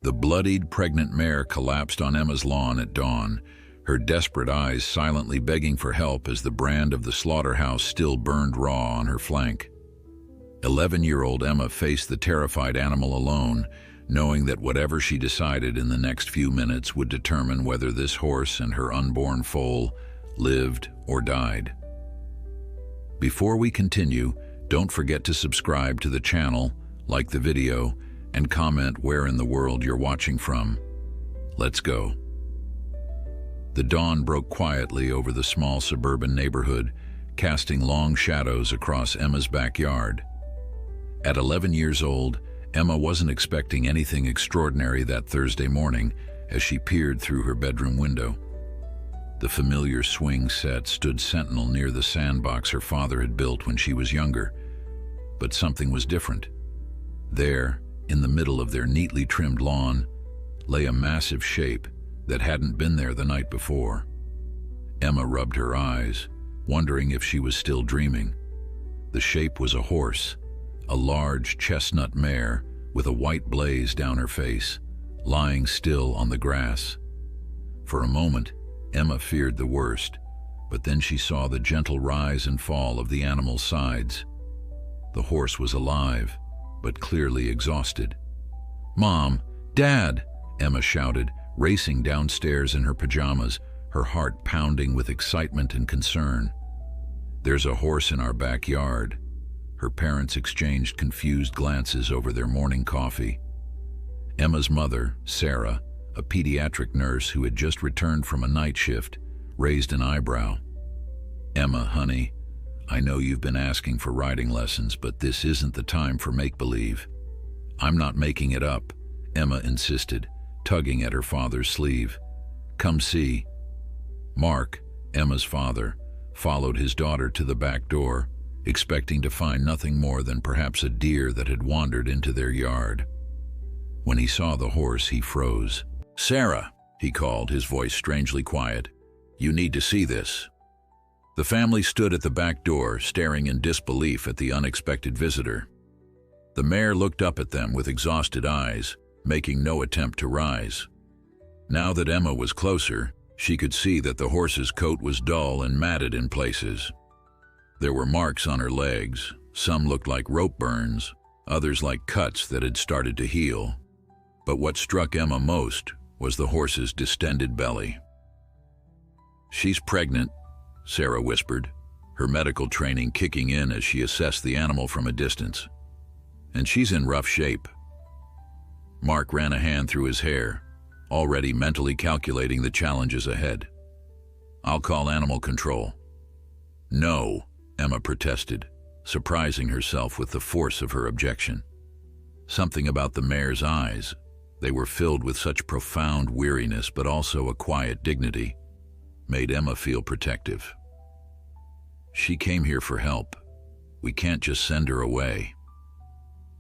The bloodied, pregnant mare collapsed on Emma's lawn at dawn, her desperate eyes silently begging for help as the brand of the slaughterhouse still burned raw on her flank. 11-year-old Emma faced the terrified animal alone, knowing that whatever she decided in the next few minutes would determine whether this horse and her unborn foal lived or died. Before we continue, don't forget to subscribe to the channel, like the video, and comment where in the world you're watching from. Let's go. The dawn broke quietly over the small suburban neighborhood, casting long shadows across Emma's backyard. At 11 years old, Emma wasn't expecting anything extraordinary that Thursday morning as she peered through her bedroom window. The familiar swing set stood sentinel near the sandbox her father had built when she was younger, but something was different. There, in the middle of their neatly trimmed lawn, lay a massive shape that hadn't been there the night before. Emma rubbed her eyes, wondering if she was still dreaming. The shape was a horse, a large chestnut mare with a white blaze down her face, lying still on the grass. For a moment, Emma feared the worst, but then she saw the gentle rise and fall of the animal's sides. The horse was alive, but clearly exhausted. "Mom! Dad!" Emma shouted, racing downstairs in her pajamas, her heart pounding with excitement and concern. "There's a horse in our backyard." Her parents exchanged confused glances over their morning coffee. Emma's mother, Sarah, a pediatric nurse who had just returned from a night shift, raised an eyebrow. "Emma, honey, I know you've been asking for riding lessons, but this isn't the time for make-believe." "I'm not making it up," Emma insisted, tugging at her father's sleeve. "Come see." Mark, Emma's father, followed his daughter to the back door, expecting to find nothing more than perhaps a deer that had wandered into their yard. When he saw the horse, he froze. "Sarah," he called, his voice strangely quiet, "you need to see this." The family stood at the back door, staring in disbelief at the unexpected visitor. The mare looked up at them with exhausted eyes, making no attempt to rise. Now that Emma was closer, she could see that the horse's coat was dull and matted in places. There were marks on her legs. Some looked like rope burns, others like cuts that had started to heal. But what struck Emma most was the horse's distended belly. "She's pregnant," Sarah whispered, her medical training kicking in as she assessed the animal from a distance. "And she's in rough shape." Mark ran a hand through his hair, already mentally calculating the challenges ahead. "I'll call animal control." "No," Emma protested, surprising herself with the force of her objection. Something about the mare's eyes, they were filled with such profound weariness but also a quiet dignity, made Emma feel protective. "She came here for help. We can't just send her away."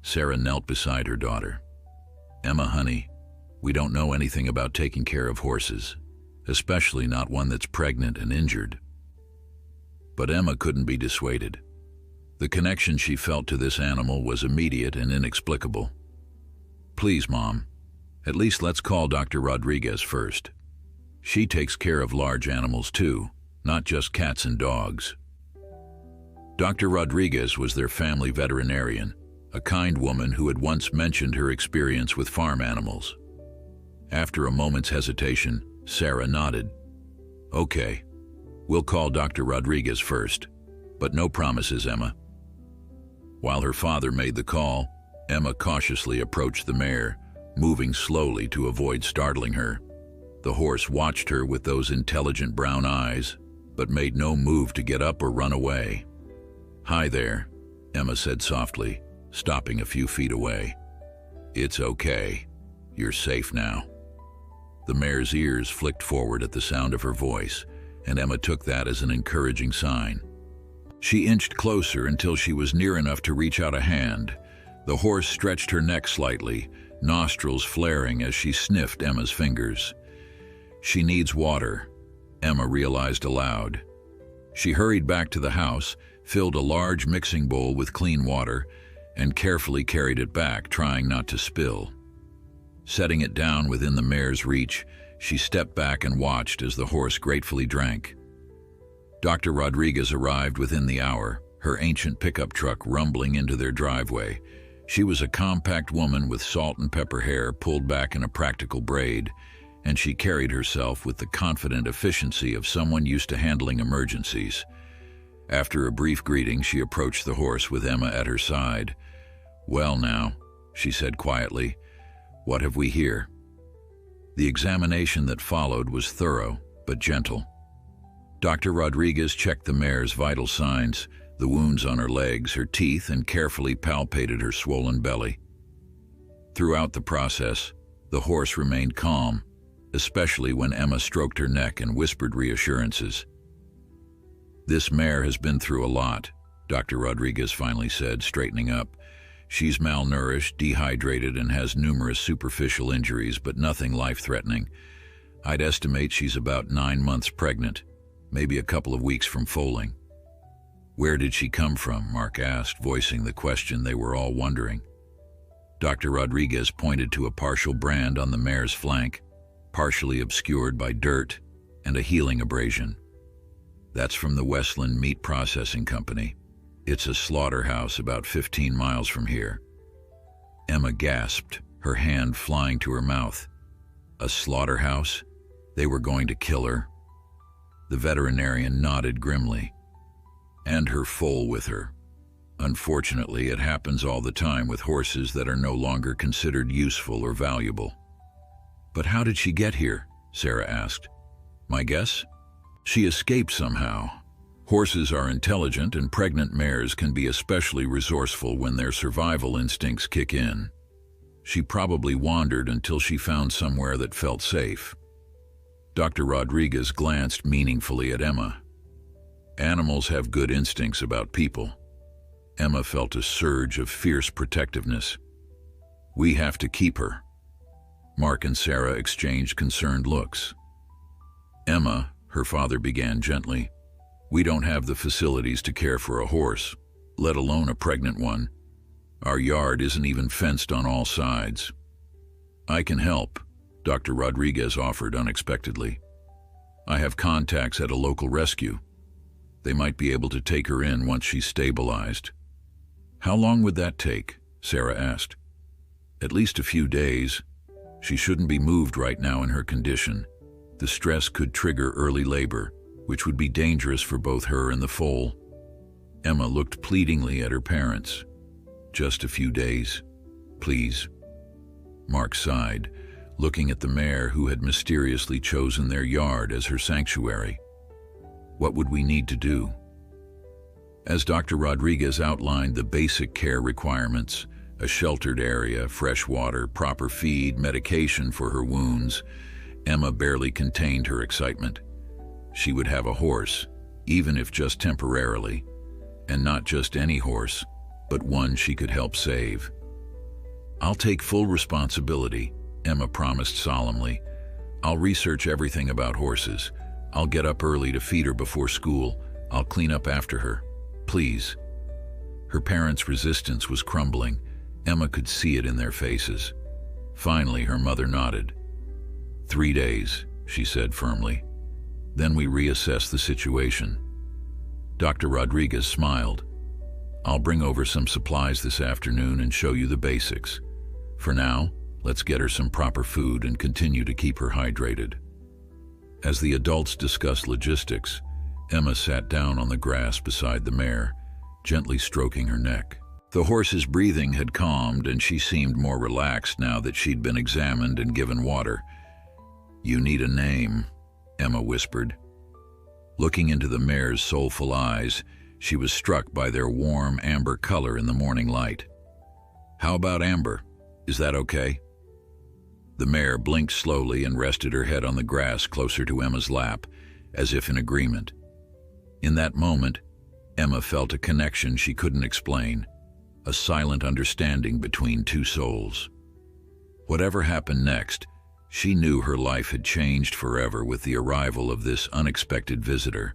Sarah knelt beside her daughter. "Emma, honey, we don't know anything about taking care of horses, especially not one that's pregnant and injured." But Emma couldn't be dissuaded. The connection she felt to this animal was immediate and inexplicable. "Please, Mom, at least let's call Dr. Rodriguez first. She takes care of large animals too, not just cats and dogs." Dr. Rodriguez was their family veterinarian, a kind woman who had once mentioned her experience with farm animals. After a moment's hesitation, Sarah nodded. "Okay, we'll call Dr. Rodriguez first, but no promises, Emma." While her father made the call, Emma cautiously approached the mare, moving slowly to avoid startling her. The horse watched her with those intelligent brown eyes, but made no move to get up or run away. "Hi there," Emma said softly, stopping a few feet away. "It's okay. You're safe now." The mare's ears flicked forward at the sound of her voice, and Emma took that as an encouraging sign. She inched closer until she was near enough to reach out a hand. The horse stretched her neck slightly, nostrils flaring as she sniffed Emma's fingers. "She needs water," Emma realized aloud. She hurried back to the house, filled a large mixing bowl with clean water, and carefully carried it back, trying not to spill. Setting it down within the mare's reach, she stepped back and watched as the horse gratefully drank. Dr. Rodriguez arrived within the hour, her ancient pickup truck rumbling into their driveway. She was a compact woman with salt and pepper hair pulled back in a practical braid, and she carried herself with the confident efficiency of someone used to handling emergencies. After a brief greeting, she approached the horse with Emma at her side. "Well now," she said quietly, "what have we here?" The examination that followed was thorough, but gentle. Dr. Rodriguez checked the mare's vital signs, the wounds on her legs, her teeth, and carefully palpated her swollen belly. Throughout the process, the horse remained calm, especially when Emma stroked her neck and whispered reassurances. "This mare has been through a lot," Dr. Rodriguez finally said, straightening up. "She's malnourished, dehydrated, and has numerous superficial injuries, but nothing life-threatening. I'd estimate she's about 9 months pregnant, maybe a couple of weeks from foaling." "Where did she come from?" Mark asked, voicing the question they were all wondering. Dr. Rodriguez pointed to a partial brand on the mare's flank, partially obscured by dirt and a healing abrasion. "That's from the Westland Meat Processing Company. It's a slaughterhouse about 15 miles from here." Emma gasped, her hand flying to her mouth. A slaughterhouse? They were going to kill her? The veterinarian nodded grimly. "And her foal with her. Unfortunately, it happens all the time with horses that are no longer considered useful or valuable." "But how did she get here?" Sarah asked. "My guess? She escaped somehow. Horses are intelligent, and pregnant mares can be especially resourceful when their survival instincts kick in. She probably wandered until she found somewhere that felt safe." Dr. Rodriguez glanced meaningfully at Emma. "Animals have good instincts about people." Emma felt a surge of fierce protectiveness. "We have to keep her." Mark and Sarah exchanged concerned looks. "Emma," her father began gently, "we don't have the facilities to care for a horse, let alone a pregnant one. Our yard isn't even fenced on all sides." "I can help," Dr. Rodriguez offered unexpectedly. "I have contacts at a local rescue. They might be able to take her in once she's stabilized." "How long would that take?" Sarah asked. "At least a few days. She shouldn't be moved right now in her condition. The stress could trigger early labor, which would be dangerous for both her and the foal." Emma looked pleadingly at her parents. "Just a few days, please." Mark sighed, looking at the mare who had mysteriously chosen their yard as her sanctuary. "What would we need to do?" As Dr. Rodriguez outlined the basic care requirements, a sheltered area, fresh water, proper feed, medication for her wounds, Emma barely contained her excitement. She would have a horse, even if just temporarily, and not just any horse, but one she could help save. "I'll take full responsibility," Emma promised solemnly. "I'll research everything about horses. I'll get up early to feed her before school. I'll clean up after her. Please." Her parents' resistance was crumbling. Emma could see it in their faces. Finally, her mother nodded. 3 days, she said firmly. "Then we reassess the situation." Dr. Rodriguez smiled. "I'll bring over some supplies this afternoon and show you the basics. For now, let's get her some proper food and continue to keep her hydrated." As the adults discussed logistics, Emma sat down on the grass beside the mare, gently stroking her neck. The horse's breathing had calmed, and she seemed more relaxed now that she'd been examined and given water. "You need a name," Emma whispered. Looking into the mare's soulful eyes, she was struck by their warm amber color in the morning light. "How about Amber? Is that okay?" The mare blinked slowly and rested her head on the grass closer to Emma's lap, as if in agreement. In that moment, Emma felt a connection she couldn't explain, a silent understanding between two souls. Whatever happened next, she knew her life had changed forever with the arrival of this unexpected visitor.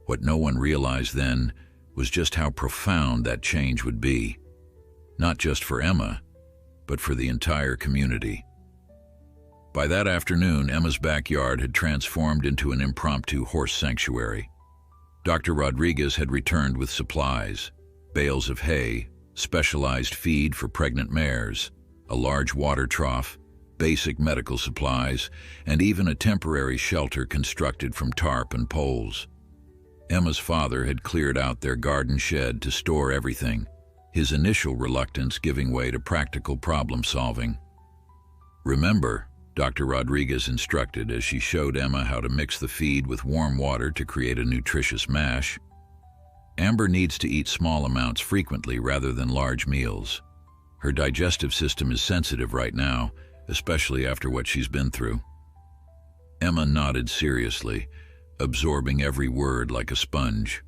What no one realized then was just how profound that change would be, not just for Emma, but for the entire community. By that afternoon, Emma's backyard had transformed into an impromptu horse sanctuary. Dr. Rodriguez had returned with supplies, bales of hay, specialized feed for pregnant mares, a large water trough, basic medical supplies, and even a temporary shelter constructed from tarp and poles. Emma's father had cleared out their garden shed to store everything, his initial reluctance giving way to practical problem-solving. "Remember," Dr. Rodriguez instructed as she showed Emma how to mix the feed with warm water to create a nutritious mash. "Amber needs to eat small amounts frequently rather than large meals. Her digestive system is sensitive right now, especially after what she's been through." Emma nodded seriously, absorbing every word like a sponge.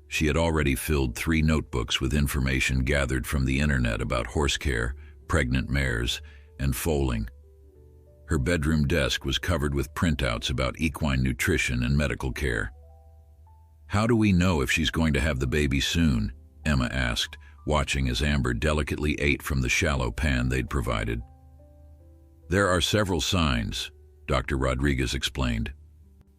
She had already filled 3 notebooks with information gathered from the internet about horse care, pregnant mares, and foaling. Her bedroom desk was covered with printouts about equine nutrition and medical care. "How do we know if she's going to have the baby soon?" Emma asked, watching as Amber delicately ate from the shallow pan they'd provided. "There are several signs," Dr. Rodriguez explained.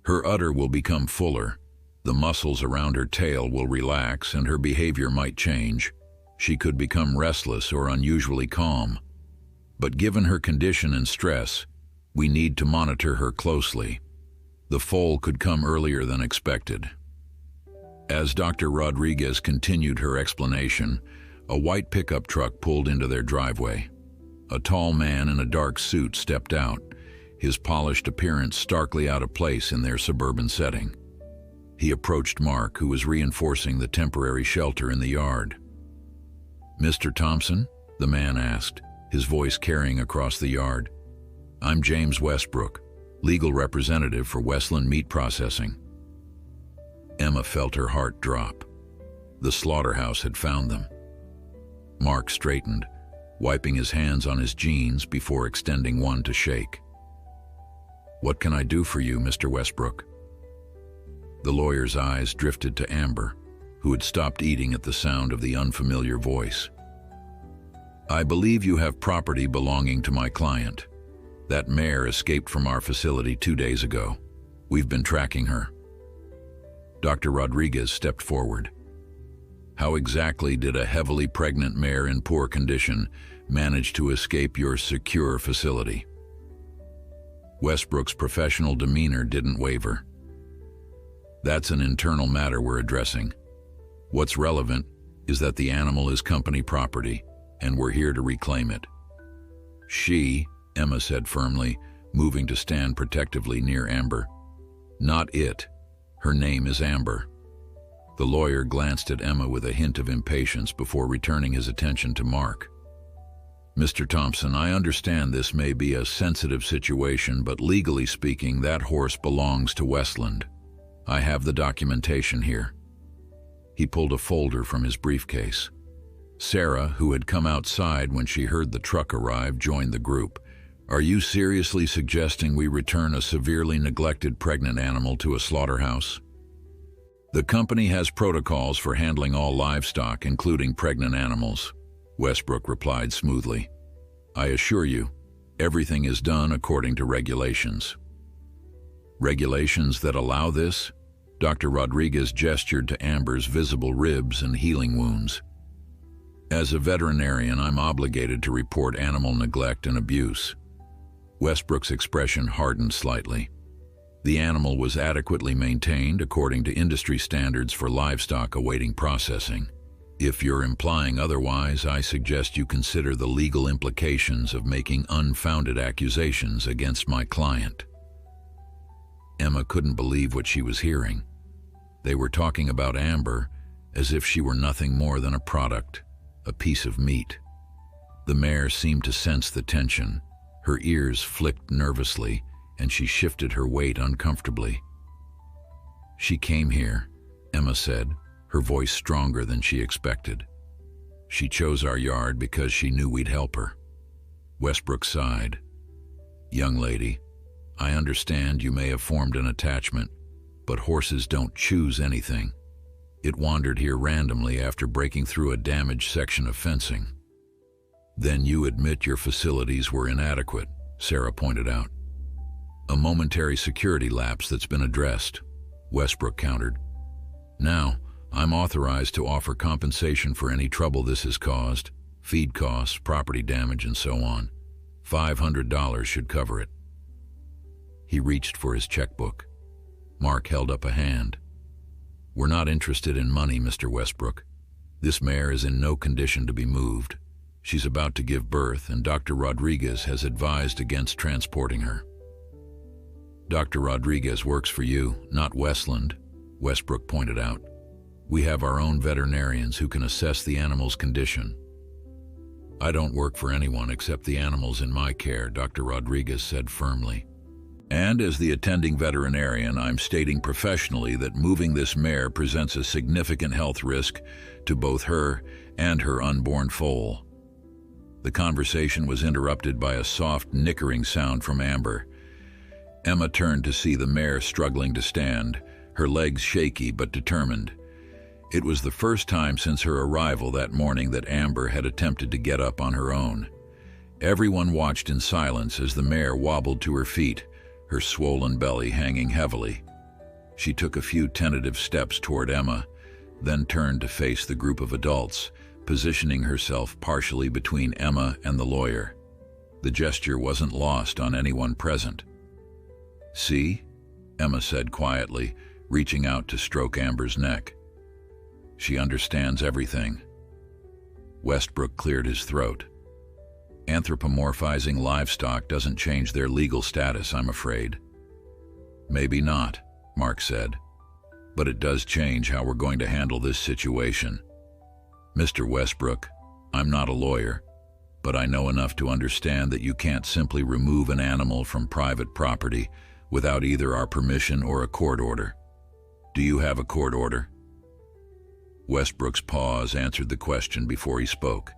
"Her udder will become fuller, the muscles around her tail will relax, and her behavior might change. She could become restless or unusually calm. But given her condition and stress, we need to monitor her closely. The foal could come earlier than expected." As Dr. Rodriguez continued her explanation, a white pickup truck pulled into their driveway. A tall man in a dark suit stepped out, his polished appearance starkly out of place in their suburban setting. He approached Mark, who was reinforcing the temporary shelter in the yard. "Mr. Thompson?" the man asked, his voice carrying across the yard. "I'm James Westbrook, legal representative for Westland Meat Processing." Emma felt her heart drop. The slaughterhouse had found them. Mark straightened, wiping his hands on his jeans before extending one to shake. "What can I do for you, Mr. Westbrook?" The lawyer's eyes drifted to Amber, who had stopped eating at the sound of the unfamiliar voice. "I believe you have property belonging to my client. That mare escaped from our facility 2 days ago. We've been tracking her." Dr. Rodriguez stepped forward. "How exactly did a heavily pregnant mare in poor condition manage to escape your secure facility?" Westbrook's professional demeanor didn't waver. "That's an internal matter we're addressing. What's relevant is that the animal is company property, and we're here to reclaim it." "She," Emma said firmly, moving to stand protectively near Amber. "Not it. Her name is Amber." The lawyer glanced at Emma with a hint of impatience before returning his attention to Mark. "Mr. Thompson, I understand this may be a sensitive situation, but legally speaking, that horse belongs to Westland. I have the documentation here." He pulled a folder from his briefcase. Sarah, who had come outside when she heard the truck arrive, joined the group. "Are you seriously suggesting we return a severely neglected pregnant animal to a slaughterhouse?" "The company has protocols for handling all livestock, including pregnant animals," Westbrook replied smoothly. "I assure you, everything is done according to regulations." "Regulations that allow this?" Dr. Rodriguez gestured to Amber's visible ribs and healing wounds. "As a veterinarian, I'm obligated to report animal neglect and abuse." Westbrook's expression hardened slightly. The animal was adequately maintained according to industry standards for livestock awaiting processing. If you're implying otherwise, I suggest you consider the legal implications of making unfounded accusations against my client. Emma couldn't believe what she was hearing. They were talking about Amber as if she were nothing more than a product, a piece of meat. The mare seemed to sense the tension. Her ears flicked nervously, and she shifted her weight uncomfortably. "She came here," Emma said, her voice stronger than she expected. "She chose our yard because she knew we'd help her." Westbrook sighed. "Young lady, I understand you may have formed an attachment, but horses don't choose anything. It wandered here randomly after breaking through a damaged section of fencing." "Then you admit your facilities were inadequate," Sarah pointed out. A momentary security lapse that's been addressed, Westbrook countered. Now, I'm authorized to offer compensation for any trouble this has caused, feed costs, property damage, and so on. $500 should cover it. He reached for his checkbook. Mark held up a hand. We're not interested in money, Mr. Westbrook. This mare is in no condition to be moved. She's about to give birth, and Dr. Rodriguez has advised against transporting her. Dr. Rodriguez works for you, not Westland, Westbrook pointed out. We have our own veterinarians who can assess the animal's condition. I don't work for anyone except the animals in my care, Dr. Rodriguez said firmly. And as the attending veterinarian, I'm stating professionally that moving this mare presents a significant health risk to both her and her unborn foal. The conversation was interrupted by a soft, nickering sound from Amber. Emma turned to see the mare struggling to stand, her legs shaky but determined. It was the first time since her arrival that morning that Amber had attempted to get up on her own. Everyone watched in silence as the mare wobbled to her feet, her swollen belly hanging heavily. She took a few tentative steps toward Emma, then turned to face the group of adults, positioning herself partially between Emma and the lawyer. The gesture wasn't lost on anyone present. See? Emma said quietly, reaching out to stroke Amber's neck. She understands everything. Westbrook cleared his throat. Anthropomorphizing livestock doesn't change their legal status, I'm afraid. Maybe not, Mark said. But it does change how we're going to handle this situation. Mr. Westbrook, I'm not a lawyer, but I know enough to understand that you can't simply remove an animal from private property without either our permission or a court order. Do you have a court order? Westbrook's pause answered the question before he spoke.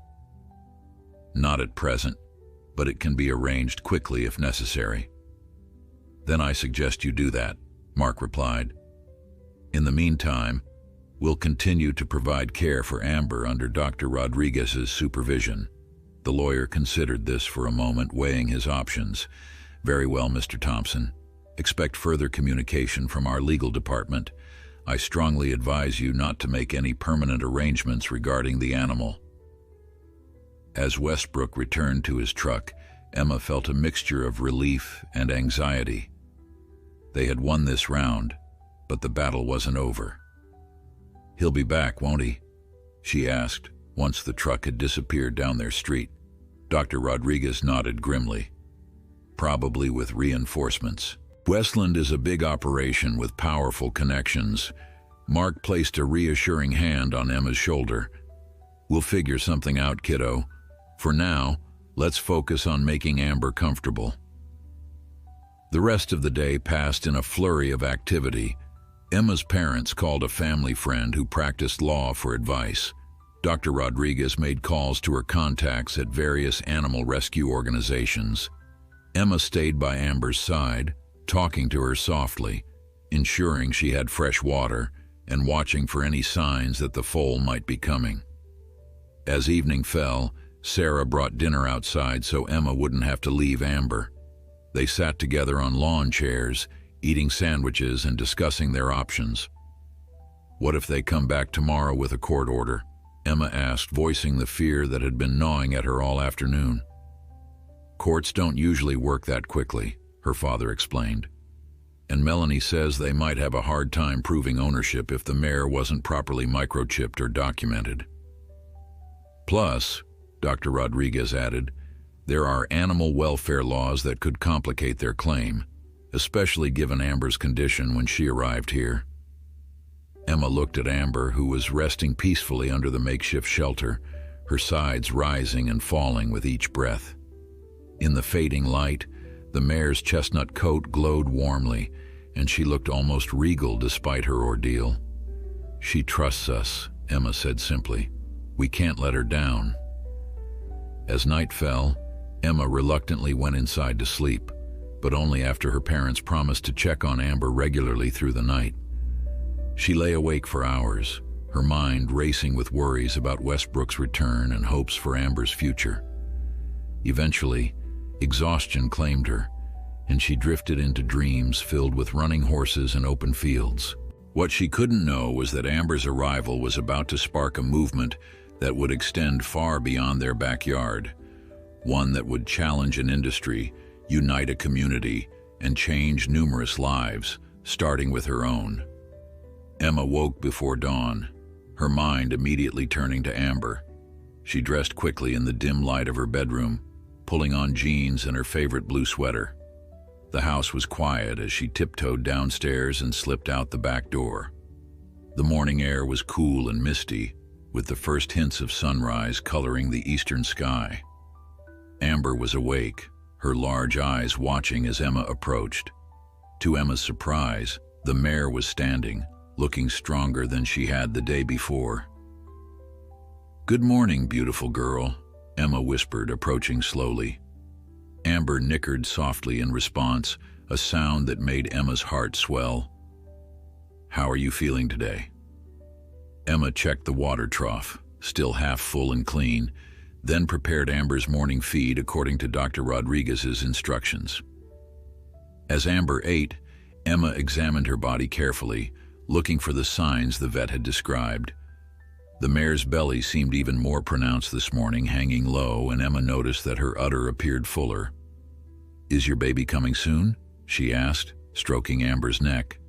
Not at present, but it can be arranged quickly if necessary. Then I suggest you do that, Mark replied. In the meantime, we'll continue to provide care for Amber under Dr. Rodriguez's supervision. The lawyer considered this for a moment, weighing his options. Very well, Mr. Thompson. Expect further communication from our legal department. I strongly advise you not to make any permanent arrangements regarding the animal. As Westbrook returned to his truck, Emma felt a mixture of relief and anxiety. They had won this round, but the battle wasn't over. He'll be back, won't he? She asked, once the truck had disappeared down their street. Dr. Rodriguez nodded grimly. Probably with reinforcements. Westland is a big operation with powerful connections. Mark placed a reassuring hand on Emma's shoulder. We'll figure something out, kiddo. For now, let's focus on making Amber comfortable. The rest of the day passed in a flurry of activity. Emma's parents called a family friend who practiced law for advice. Dr. Rodriguez made calls to her contacts at various animal rescue organizations. Emma stayed by Amber's side, talking to her softly, ensuring she had fresh water, and watching for any signs that the foal might be coming. As evening fell, Sarah brought dinner outside so Emma wouldn't have to leave Amber. They sat together on lawn chairs, eating sandwiches and discussing their options. What if they come back tomorrow with a court order? Emma asked, voicing the fear that had been gnawing at her all afternoon. Courts don't usually work that quickly, her father explained. And Melanie says they might have a hard time proving ownership if the mare wasn't properly microchipped or documented. Plus, Dr. Rodriguez added, there are animal welfare laws that could complicate their claim, especially given Amber's condition when she arrived here. Emma looked at Amber, who was resting peacefully under the makeshift shelter, her sides rising and falling with each breath. In the fading light, the mare's chestnut coat glowed warmly, and she looked almost regal despite her ordeal. She trusts us, Emma said simply. We can't let her down. As night fell, Emma reluctantly went inside to sleep, but only after her parents promised to check on Amber regularly through the night. She lay awake for hours, her mind racing with worries about Westbrook's return and hopes for Amber's future. Eventually, Exhaustion claimed her, and she drifted into dreams filled with running horses and open fields. What she couldn't know was that Amber's arrival was about to spark a movement that would extend far beyond their backyard, one that would challenge an industry, unite a community, and change numerous lives, starting with her own. Emma woke before dawn, her mind immediately turning to Amber. She dressed quickly in the dim light of her bedroom, pulling on jeans and her favorite blue sweater. The house was quiet as she tiptoed downstairs and slipped out the back door. The morning air was cool and misty, with the first hints of sunrise coloring the eastern sky. Amber was awake, her large eyes watching as Emma approached. To Emma's surprise, the mare was standing, looking stronger than she had the day before. "Good morning, beautiful girl," Emma whispered, approaching slowly. Amber nickered softly in response, a sound that made Emma's heart swell. "How are you feeling today?" Emma checked the water trough, still half full and clean, then prepared Amber's morning feed according to Dr. Rodriguez's instructions. As Amber ate, Emma examined her body carefully, looking for the signs the vet had described. The mare's belly seemed even more pronounced this morning, hanging low, and Emma noticed that her udder appeared fuller. "Is your baby coming soon?" she asked, stroking Amber's neck.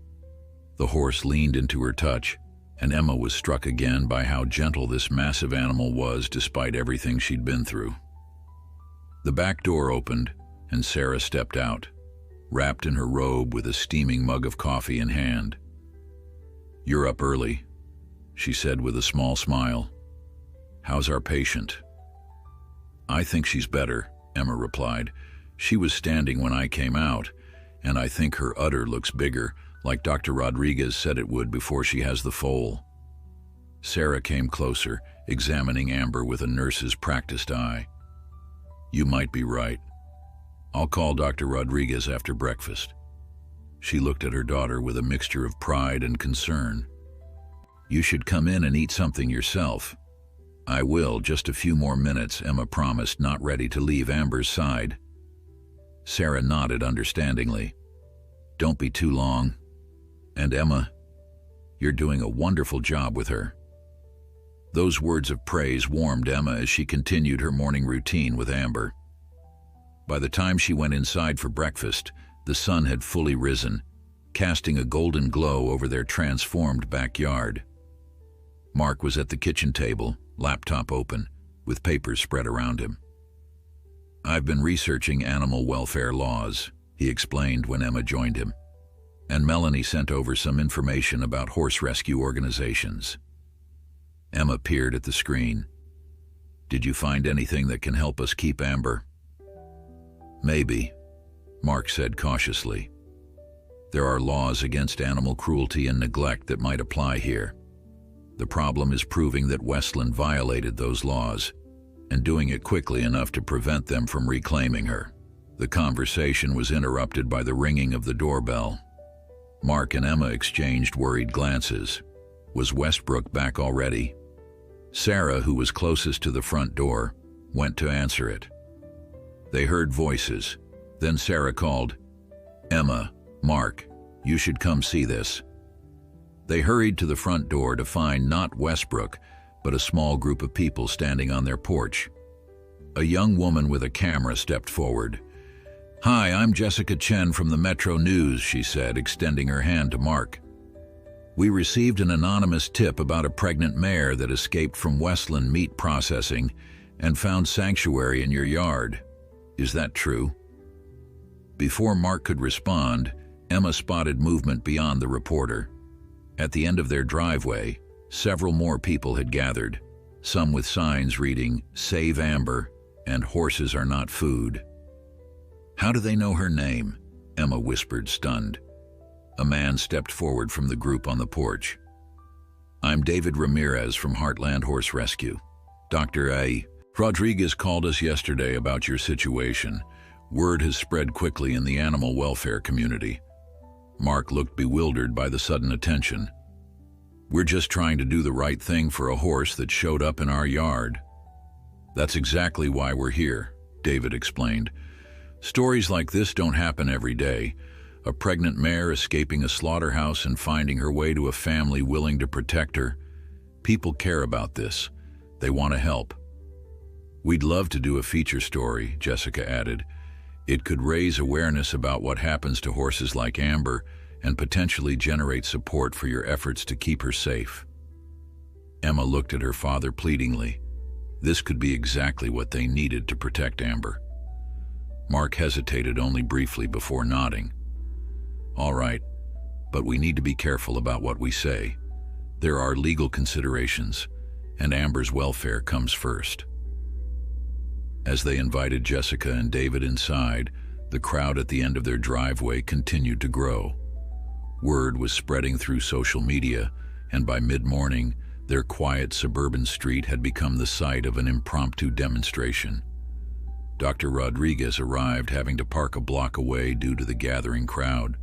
The horse leaned into her touch, and Emma was struck again by how gentle this massive animal was despite everything she'd been through. The back door opened, and Sarah stepped out, wrapped in her robe with a steaming mug of coffee in hand. "You're up early," she said with a small smile. "How's our patient?" "I think she's better," Emma replied. "She was standing when I came out, and I think her udder looks bigger, like Dr. Rodriguez said it would before she has the foal." Sarah came closer, examining Amber with a nurse's practiced eye. "You might be right. I'll call Dr. Rodriguez after breakfast." She looked at her daughter with a mixture of pride and concern. "You should come in and eat something yourself." "I will, just a few more minutes," Emma promised, not ready to leave Amber's side. Sarah nodded understandingly. "Don't be too long. And Emma, you're doing a wonderful job with her." Those words of praise warmed Emma as she continued her morning routine with Amber. By the time she went inside for breakfast, the sun had fully risen, casting a golden glow over their transformed backyard. Mark was at the kitchen table, laptop open, with papers spread around him. "I've been researching animal welfare laws," he explained when Emma joined him. "And Melanie sent over some information about horse rescue organizations." Emma peered at the screen. "Did you find anything that can help us keep Amber?" "Maybe," Mark said cautiously. "There are laws against animal cruelty and neglect that might apply here. The problem is proving that Westland violated those laws, and doing it quickly enough to prevent them from reclaiming her." The conversation was interrupted by the ringing of the doorbell. Mark and Emma exchanged worried glances. Was Westbrook back already? Sarah, who was closest to the front door, went to answer it. They heard voices. Then Sarah called, "Emma, Mark, you should come see this." They hurried to the front door to find not Westbrook, but a small group of people standing on their porch. A young woman with a camera stepped forward. "Hi, I'm Jessica Chen from the Metro News," she said, extending her hand to Mark. "We received an anonymous tip about a pregnant mare that escaped from Westland meat processing and found sanctuary in your yard. Is that true?" Before Mark could respond, Emma spotted movement beyond the reporter. At the end of their driveway, several more people had gathered, some with signs reading, "Save Amber," and "Horses are not food." "How do they know her name?" Emma whispered, stunned. A man stepped forward from the group on the porch. "I'm David Ramirez from Heartland Horse Rescue. Dr. A. Rodriguez called us yesterday about your situation. Word has spread quickly in the animal welfare community." Mark looked bewildered by the sudden attention. "We're just trying to do the right thing for a horse that showed up in our yard." "That's exactly why we're here," David explained. Stories like this don't happen every day. A pregnant mare escaping a slaughterhouse and finding her way to a family willing to protect her. People care about this. They want to help. We'd love to do a feature story, Jessica added. It could raise awareness about what happens to horses like Amber and potentially generate support for your efforts to keep her safe. Emma looked at her father pleadingly. This could be exactly what they needed to protect Amber. Mark hesitated only briefly before nodding. All right, but we need to be careful about what we say. There are legal considerations, and Amber's welfare comes first. As they invited Jessica and David inside, the crowd at the end of their driveway continued to grow. Word was spreading through social media, and by mid-morning, their quiet suburban street had become the site of an impromptu demonstration. Dr. Rodriguez arrived, having to park a block away due to the gathering crowd.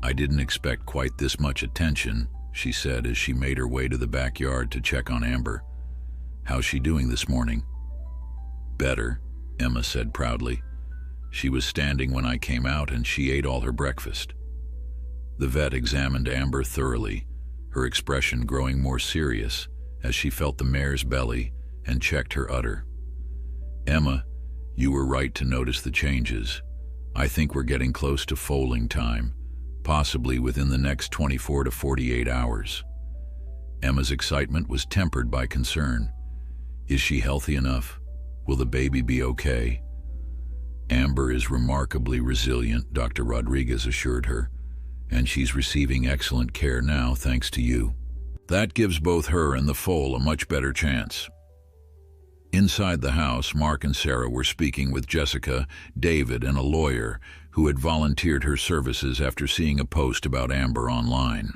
I didn't expect quite this much attention, she said as she made her way to the backyard to check on Amber. How's she doing this morning? Better, Emma said proudly. She was standing when I came out and she ate all her breakfast. The vet examined Amber thoroughly, her expression growing more serious as she felt the mare's belly and checked her udder. Emma, you were right to notice the changes. I think we're getting close to foaling time, possibly within the next 24 to 48 hours. Emma's excitement was tempered by concern. Is she healthy enough? Will the baby be okay? Amber is remarkably resilient, Dr. Rodriguez assured her, and she's receiving excellent care now thanks to you. That gives both her and the foal a much better chance. Inside the house, Mark and Sarah were speaking with Jessica, David, and a lawyer who had volunteered her services after seeing a post about Amber online.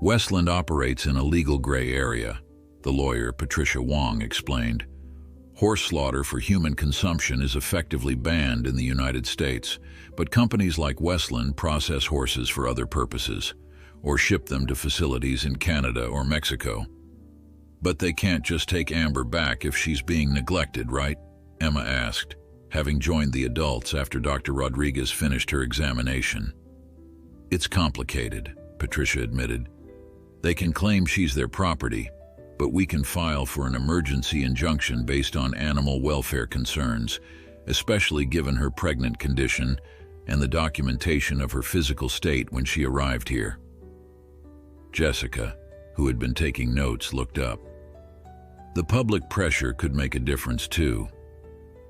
Westland operates in a legal gray area, the lawyer, Patricia Wong, explained. Horse slaughter for human consumption is effectively banned in the United States, but companies like Westland process horses for other purposes, or ship them to facilities in Canada or Mexico. But they can't just take Amber back if she's being neglected, right? Emma asked, having joined the adults after Dr. Rodriguez finished her examination. It's complicated, Patricia admitted. They can claim she's their property, but we can file for an emergency injunction based on animal welfare concerns, especially given her pregnant condition and the documentation of her physical state when she arrived here. Jessica, who had been taking notes, looked up. The public pressure could make a difference too.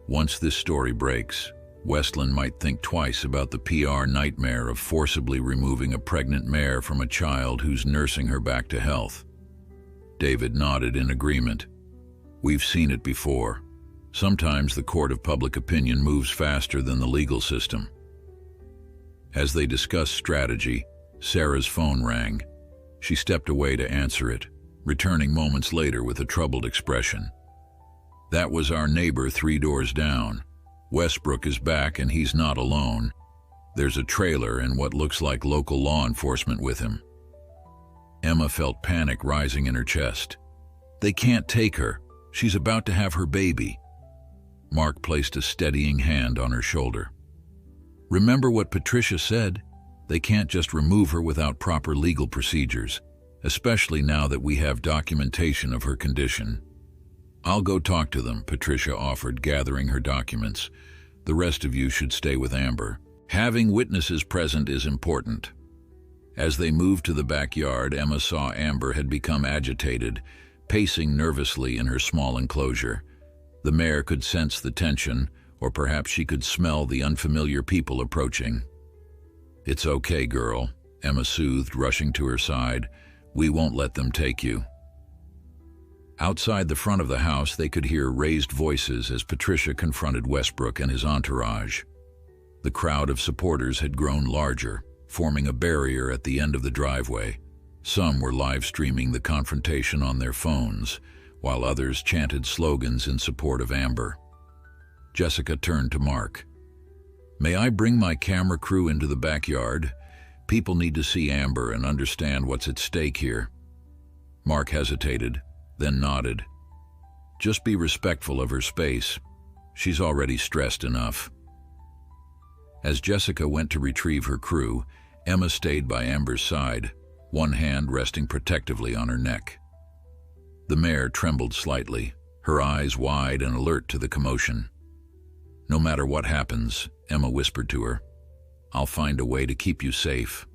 Once this story breaks, Westland might think twice about the PR nightmare of forcibly removing a pregnant mare from a child who's nursing her back to health. David nodded in agreement. We've seen it before. Sometimes the court of public opinion moves faster than the legal system. As they discussed strategy, Sarah's phone rang. She stepped away to answer it, returning moments later with a troubled expression. That was our neighbor 3 doors down. Westbrook is back and he's not alone. There's a trailer and what looks like local law enforcement with him. Emma felt panic rising in her chest. They can't take her. She's about to have her baby. Mark placed a steadying hand on her shoulder. Remember what Patricia said? They can't just remove her without proper legal procedures, especially now that we have documentation of her condition. I'll go talk to them, Patricia offered, gathering her documents. The rest of you should stay with Amber. Having witnesses present is important. As they moved to the backyard, Emma saw Amber had become agitated, pacing nervously in her small enclosure. The mare could sense the tension, or perhaps she could smell the unfamiliar people approaching. It's okay, girl, Emma soothed, rushing to her side. We won't let them take you. Outside the front of the house, they could hear raised voices as Patricia confronted Westbrook and his entourage. The crowd of supporters had grown larger, forming a barrier at the end of the driveway. Some were live streaming the confrontation on their phones, while others chanted slogans in support of Amber. Jessica turned to Mark. May I bring my camera crew into the backyard? People need to see Amber and understand what's at stake here. Mark hesitated, then nodded. Just be respectful of her space. She's already stressed enough. As Jessica went to retrieve her crew, Emma stayed by Amber's side, one hand resting protectively on her neck. The mare trembled slightly, her eyes wide and alert to the commotion. "No matter what happens," Emma whispered to her, "I'll find a way to keep you safe.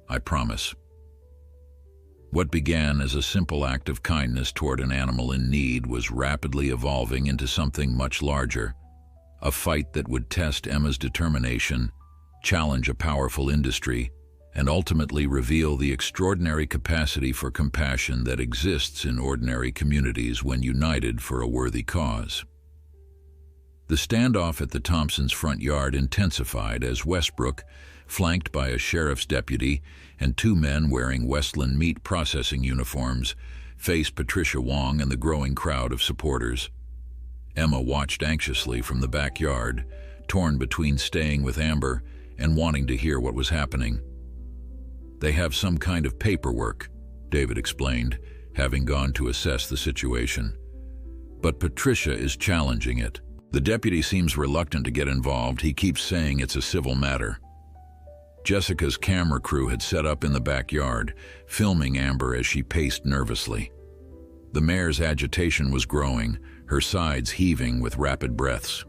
I promise." What began as a simple act of kindness toward an animal in need was rapidly evolving into something much larger, a fight that would test Emma's determination, challenge a powerful industry, and ultimately reveal the extraordinary capacity for compassion that exists in ordinary communities when united for a worthy cause. The standoff at the Thompsons' front yard intensified as Westbrook, flanked by a sheriff's deputy and two men wearing Westland meat processing uniforms, faced Patricia Wong and the growing crowd of supporters. Emma watched anxiously from the backyard, torn between staying with Amber and wanting to hear what was happening. "They have some kind of paperwork," David explained, having gone to assess the situation. "But Patricia is challenging it. The deputy seems reluctant to get involved. He keeps saying it's a civil matter." Jessica's camera crew had set up in the backyard, filming Amber as she paced nervously. The mare's agitation was growing, her sides heaving with rapid breaths.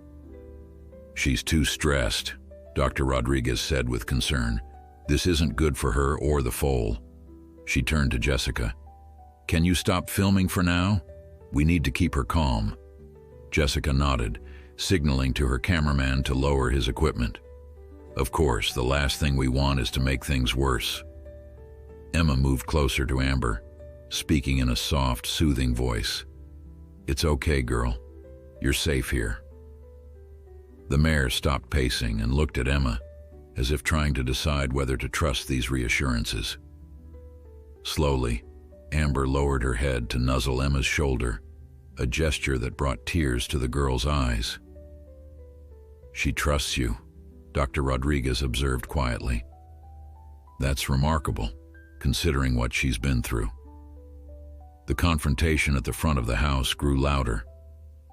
"She's too stressed," Dr. Rodriguez said with concern. "This isn't good for her or the foal." She turned to Jessica. "Can you stop filming for now? We need to keep her calm." Jessica nodded, signaling to her cameraman to lower his equipment. "Of course, the last thing we want is to make things worse." Emma moved closer to Amber, speaking in a soft, soothing voice. "It's okay, girl. You're safe here." The mare stopped pacing and looked at Emma, as if trying to decide whether to trust these reassurances. Slowly, Amber lowered her head to nuzzle Emma's shoulder, a gesture that brought tears to the girl's eyes. "She trusts you," Dr. Rodriguez observed quietly. "That's remarkable, considering what she's been through." The confrontation at the front of the house grew louder.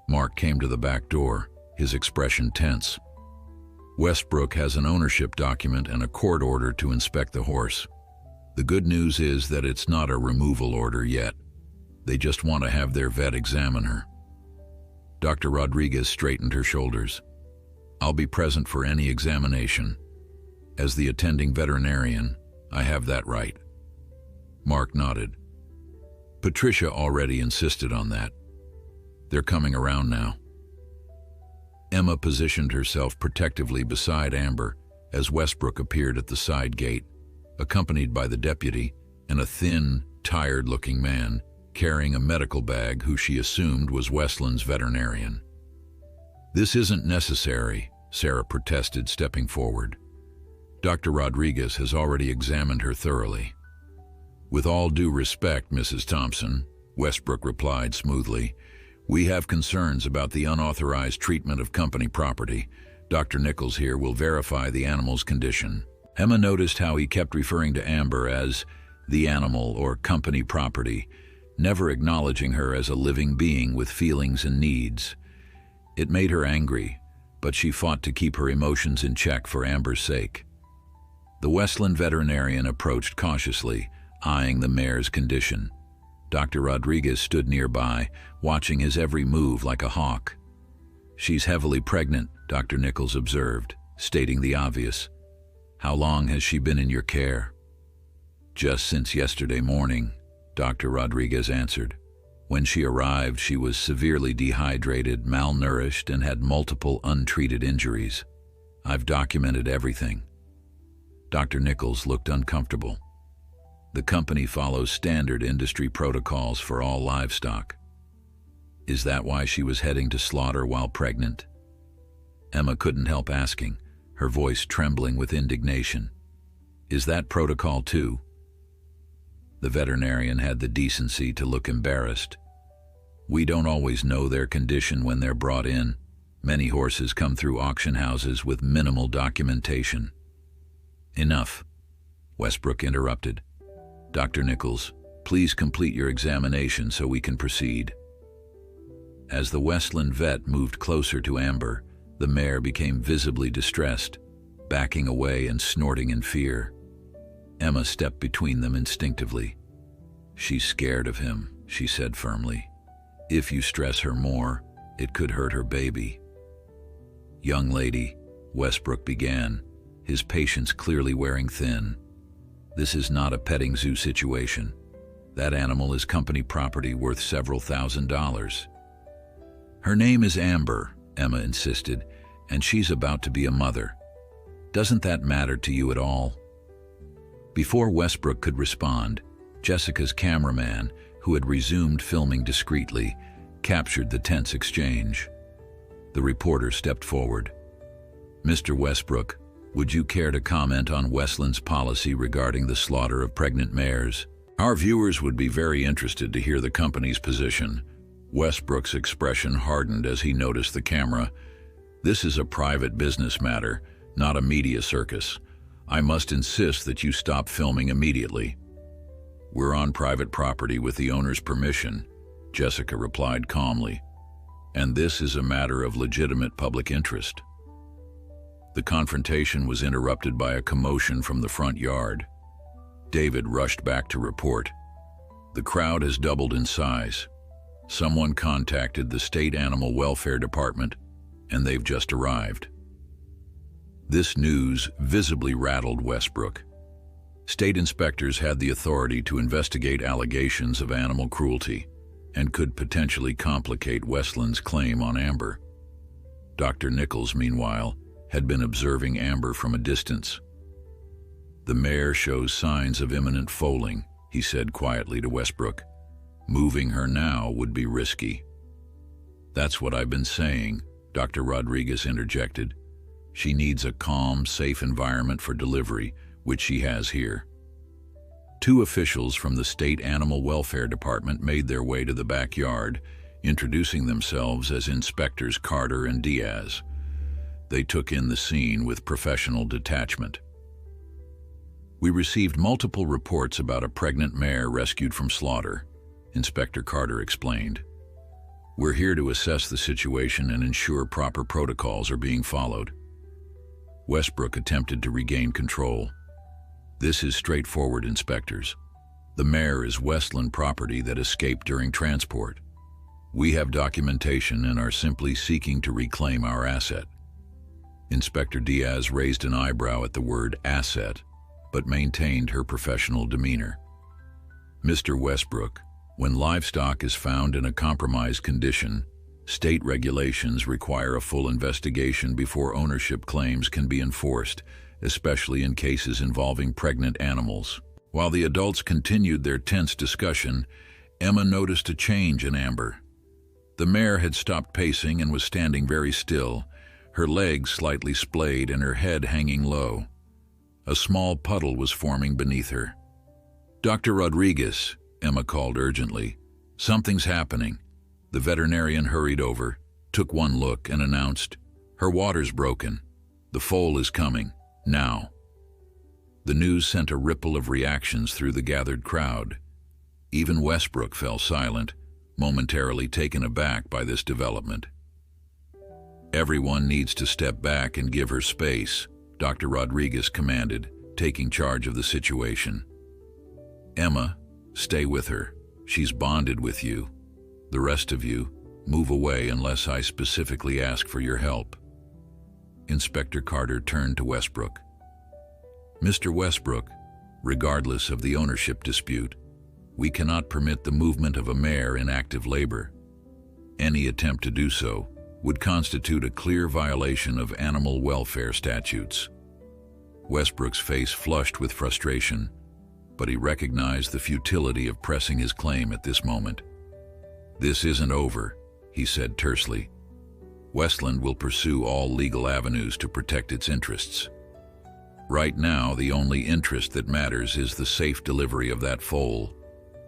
Mark came to the back door, his expression tense. "Westbrook has an ownership document and a court order to inspect the horse. The good news is that it's not a removal order yet. They just want to have their vet examine her." Dr. Rodriguez straightened her shoulders. "I'll be present for any examination. As the attending veterinarian, I have that right." Mark nodded. Patricia already insisted on that. "They're coming around now." Emma positioned herself protectively beside Amber as Westbrook appeared at the side gate, accompanied by the deputy and a thin, tired-looking man carrying a medical bag who she assumed was Westland's veterinarian. "This isn't necessary," Sarah protested, stepping forward. "Dr. Rodriguez has already examined her thoroughly." "With all due respect, Mrs. Thompson," Westbrook replied smoothly, "we have concerns about the unauthorized treatment of company property. Dr. Nichols here will verify the animal's condition." Emma noticed how he kept referring to Amber as the animal or company property, never acknowledging her as a living being with feelings and needs. It made her angry, but she fought to keep her emotions in check for Amber's sake. The Westland veterinarian approached cautiously, eyeing the mare's condition. Dr. Rodriguez stood nearby, watching his every move like a hawk. "She's heavily pregnant," Dr. Nichols observed, stating the obvious. "How long has she been in your care?" "Just since yesterday morning," Dr. Rodriguez answered. "When she arrived, she was severely dehydrated, malnourished, and had multiple untreated injuries. I've documented everything." Dr. Nichols looked uncomfortable. "The company follows standard industry protocols for all livestock." "Is that why she was heading to slaughter while pregnant?" Emma couldn't help asking, her voice trembling with indignation. "Is that protocol too?" The veterinarian had the decency to look embarrassed. "We don't always know their condition when they're brought in. Many horses come through auction houses with minimal documentation." "Enough," Westbrook interrupted. "Dr. Nichols, please complete your examination so we can proceed." As the Westland vet moved closer to Amber, The mare became visibly distressed, backing away and snorting in fear. Emma stepped between them instinctively. "She's scared of him," she said firmly. "If you stress her more, it could hurt her baby." "Young lady," Westbrook began, his patience clearly wearing thin. "This is not a petting zoo situation. That animal is company property worth several $1,000s. Her name is Amber," Emma insisted, "and she's about to be a mother. Doesn't that matter to you at all?" Before Westbrook could respond, Jessica's cameraman, who had resumed filming discreetly, captured the tense exchange. The reporter stepped forward. "Mr. Westbrook, would you care to comment on Westland's policy regarding the slaughter of pregnant mares? Our viewers would be very interested to hear the company's position." Westbrook's expression hardened as he noticed the camera. "This is a private business matter, not a media circus. I must insist that you stop filming immediately." "We're on private property with the owner's permission," Jessica replied calmly. "And this is a matter of legitimate public interest." The confrontation was interrupted by a commotion from the front yard. David rushed back to report. "The crowd has doubled in size. Someone contacted the State Animal Welfare Department, and they've just arrived." This news visibly rattled Westbrook. State inspectors had the authority to investigate allegations of animal cruelty and could potentially complicate Westland's claim on Amber. Dr. Nichols, meanwhile, had been observing Amber from a distance. "The mare shows signs of imminent foaling," he said quietly to Westbrook. "Moving her now would be risky." "That's what I've been saying," Dr. Rodriguez interjected. "She needs a calm, safe environment for delivery, which she has here." Two officials from the State Animal Welfare Department made their way to the backyard, introducing themselves as Inspectors Carter and Diaz. They took in the scene with professional detachment. "We received multiple reports about a pregnant mare rescued from slaughter," Inspector Carter explained. "We're here to assess the situation and ensure proper protocols are being followed." Westbrook attempted to regain control. "This is straightforward, inspectors. The mare is Westland property that escaped during transport. We have documentation and are simply seeking to reclaim our asset." Inspector Diaz raised an eyebrow at the word asset, but maintained her professional demeanor. "Mr. Westbrook, when livestock is found in a compromised condition, state regulations require a full investigation before ownership claims can be enforced, especially in cases involving pregnant animals." While the adults continued their tense discussion, Emma noticed a change in Amber. The mare had stopped pacing and was standing very still, her legs slightly splayed and her head hanging low. A small puddle was forming beneath her. "Dr. Rodriguez," Emma called urgently. "Something's happening." The veterinarian hurried over, took one look, and announced, "Her water's broken. The foal is coming, now." The news sent a ripple of reactions through the gathered crowd. Even Westbrook fell silent, momentarily taken aback by this development. "Everyone needs to step back and give her space," Dr. Rodriguez commanded, taking charge of the situation. "Emma, stay with her. She's bonded with you. The rest of you, move away unless I specifically ask for your help." Inspector Carter turned to Westbrook. "Mr. Westbrook, regardless of the ownership dispute, we cannot permit the movement of a mare in active labor. Any attempt to do so would constitute a clear violation of animal welfare statutes." Westbrook's face flushed with frustration, but he recognized the futility of pressing his claim at this moment. "This isn't over," he said tersely. "Westland will pursue all legal avenues to protect its interests. Right now, the only interest that matters is the safe delivery of that foal,"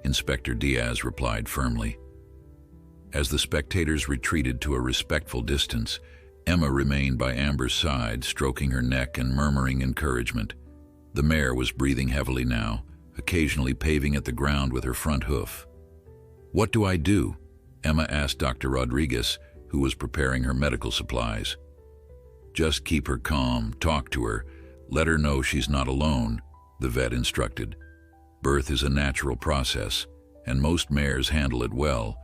Inspector Diaz replied firmly. As the spectators retreated to a respectful distance, Emma remained by Amber's side, stroking her neck and murmuring encouragement. The mare was breathing heavily now, occasionally paving at the ground with her front hoof. "What do?" Emma asked Dr. Rodriguez, who was preparing her medical supplies. Just keep her calm, talk to her, let her know she's not alone, the vet instructed. Birth is a natural process, and most mares handle it well,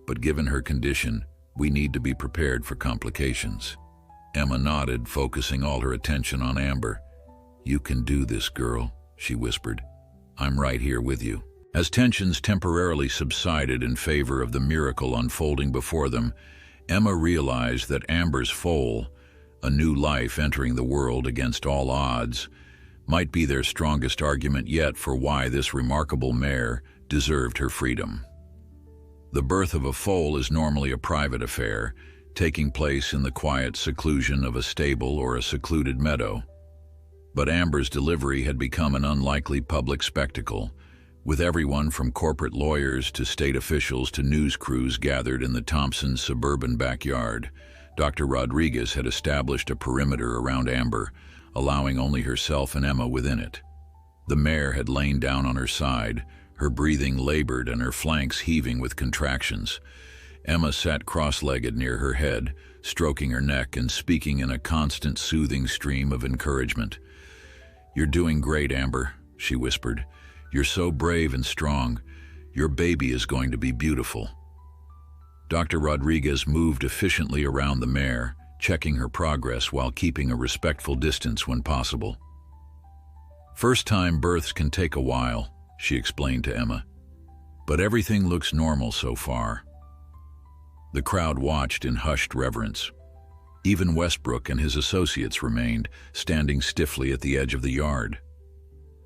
but given her condition, we need to be prepared for complications. Emma nodded, focusing all her attention on Amber. "You can do this, girl," she whispered. "I'm right here with you." As tensions temporarily subsided in favor of the miracle unfolding before them, Emma realized that Amber's foal, a new life entering the world against all odds, might be their strongest argument yet for why this remarkable mare deserved her freedom. The birth of a foal is normally a private affair, taking place in the quiet seclusion of a stable or a secluded meadow. But Amber's delivery had become an unlikely public spectacle, with everyone from corporate lawyers to state officials to news crews gathered in the Thompsons' suburban backyard. Dr. Rodriguez had established a perimeter around Amber, allowing only herself and Emma within it. The mare had lain down on her side, her breathing labored and her flanks heaving with contractions. Emma sat cross-legged near her head, stroking her neck and speaking in a constant soothing stream of encouragement. "You're doing great, Amber," she whispered. "You're so brave and strong. Your baby is going to be beautiful." Dr. Rodriguez moved efficiently around the mare, checking her progress while keeping a respectful distance when possible. "First-time births can take a while," she explained to Emma, "but everything looks normal so far." The crowd watched in hushed reverence. Even Westbrook and his associates remained, standing stiffly at the edge of the yard.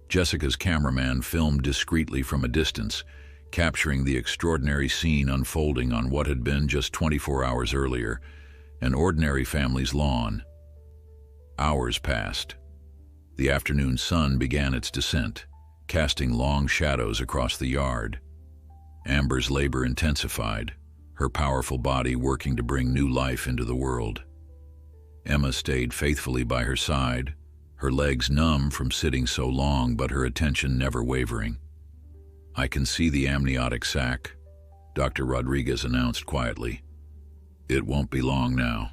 Jessica's cameraman filmed discreetly from a distance, capturing the extraordinary scene unfolding on what had been just 24 hours earlier, an ordinary family's lawn. Hours passed. The afternoon sun began its descent, casting long shadows across the yard. Amber's labor intensified, her powerful body working to bring new life into the world. Emma stayed faithfully by her side, her legs numb from sitting so long, but her attention never wavering. "I can see the amniotic sac," Dr. Rodriguez announced quietly. "It won't be long now."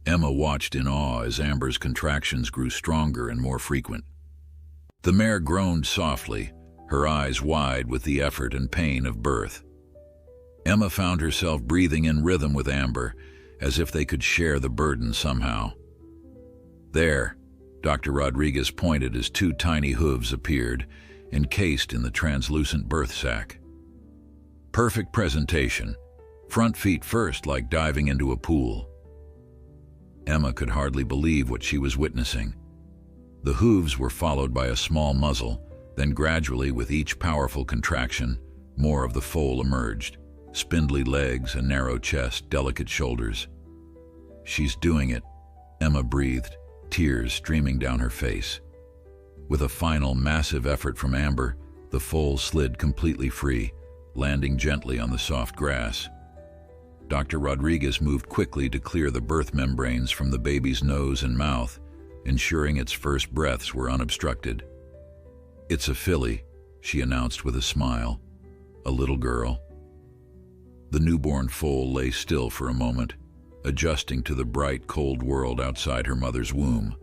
Emma watched in awe as Amber's contractions grew stronger and more frequent. The mare groaned softly, her eyes wide with the effort and pain of birth. Emma found herself breathing in rhythm with Amber, as if they could share the burden somehow. "There," Dr. Rodriguez pointed as two tiny hooves appeared, encased in the translucent birth sac. "Perfect presentation. Front feet first, like diving into a pool." Emma could hardly believe what she was witnessing. The hooves were followed by a small muzzle, then gradually, with each powerful contraction, more of the foal emerged. Spindly legs, a narrow chest, delicate shoulders. "She's doing it," Emma breathed, tears streaming down her face. With a final massive effort from Amber, the foal slid completely free, landing gently on the soft grass. Dr. Rodriguez moved quickly to clear the birth membranes from the baby's nose and mouth, ensuring its first breaths were unobstructed. "It's a filly," she announced with a smile. "A little girl." The newborn foal lay still for a moment, adjusting to the bright, cold world outside her mother's womb.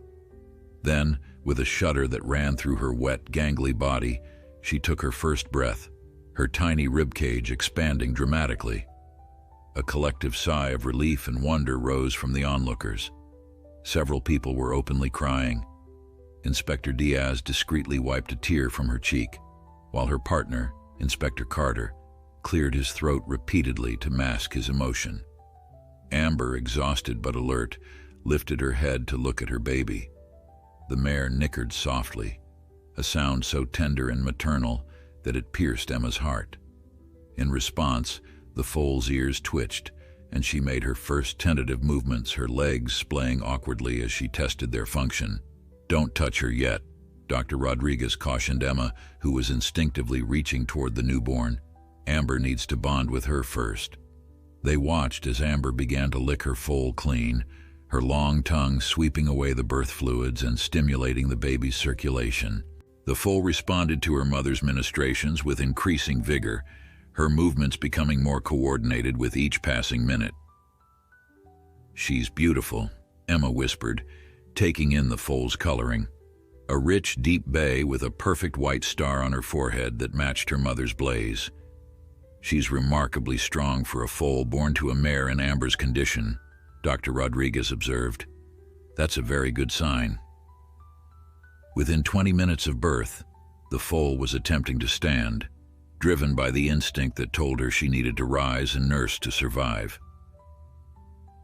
Then, with a shudder that ran through her wet, gangly body, she took her first breath, her tiny ribcage expanding dramatically. A collective sigh of relief and wonder rose from the onlookers. Several people were openly crying. Inspector Diaz discreetly wiped a tear from her cheek, while her partner, Inspector Carter, cleared his throat repeatedly to mask his emotion. Amber, exhausted but alert, lifted her head to look at her baby. The mare nickered softly, a sound so tender and maternal that it pierced Emma's heart. In response, the foal's ears twitched, and she made her first tentative movements, her legs splaying awkwardly as she tested their function. "Don't touch her yet," Dr. Rodriguez cautioned Emma, who was instinctively reaching toward the newborn. "Amber needs to bond with her first." They watched as Amber began to lick her foal clean, her long tongue sweeping away the birth fluids and stimulating the baby's circulation. The foal responded to her mother's ministrations with increasing vigor, her movements becoming more coordinated with each passing minute. "She's beautiful," Emma whispered, taking in the foal's coloring. A rich, deep bay with a perfect white star on her forehead that matched her mother's blaze. She's remarkably strong for a foal born to a mare in Amber's condition, Dr. Rodriguez observed. That's a very good sign. Within 20 minutes of birth, the foal was attempting to stand, driven by the instinct that told her she needed to rise and nurse to survive.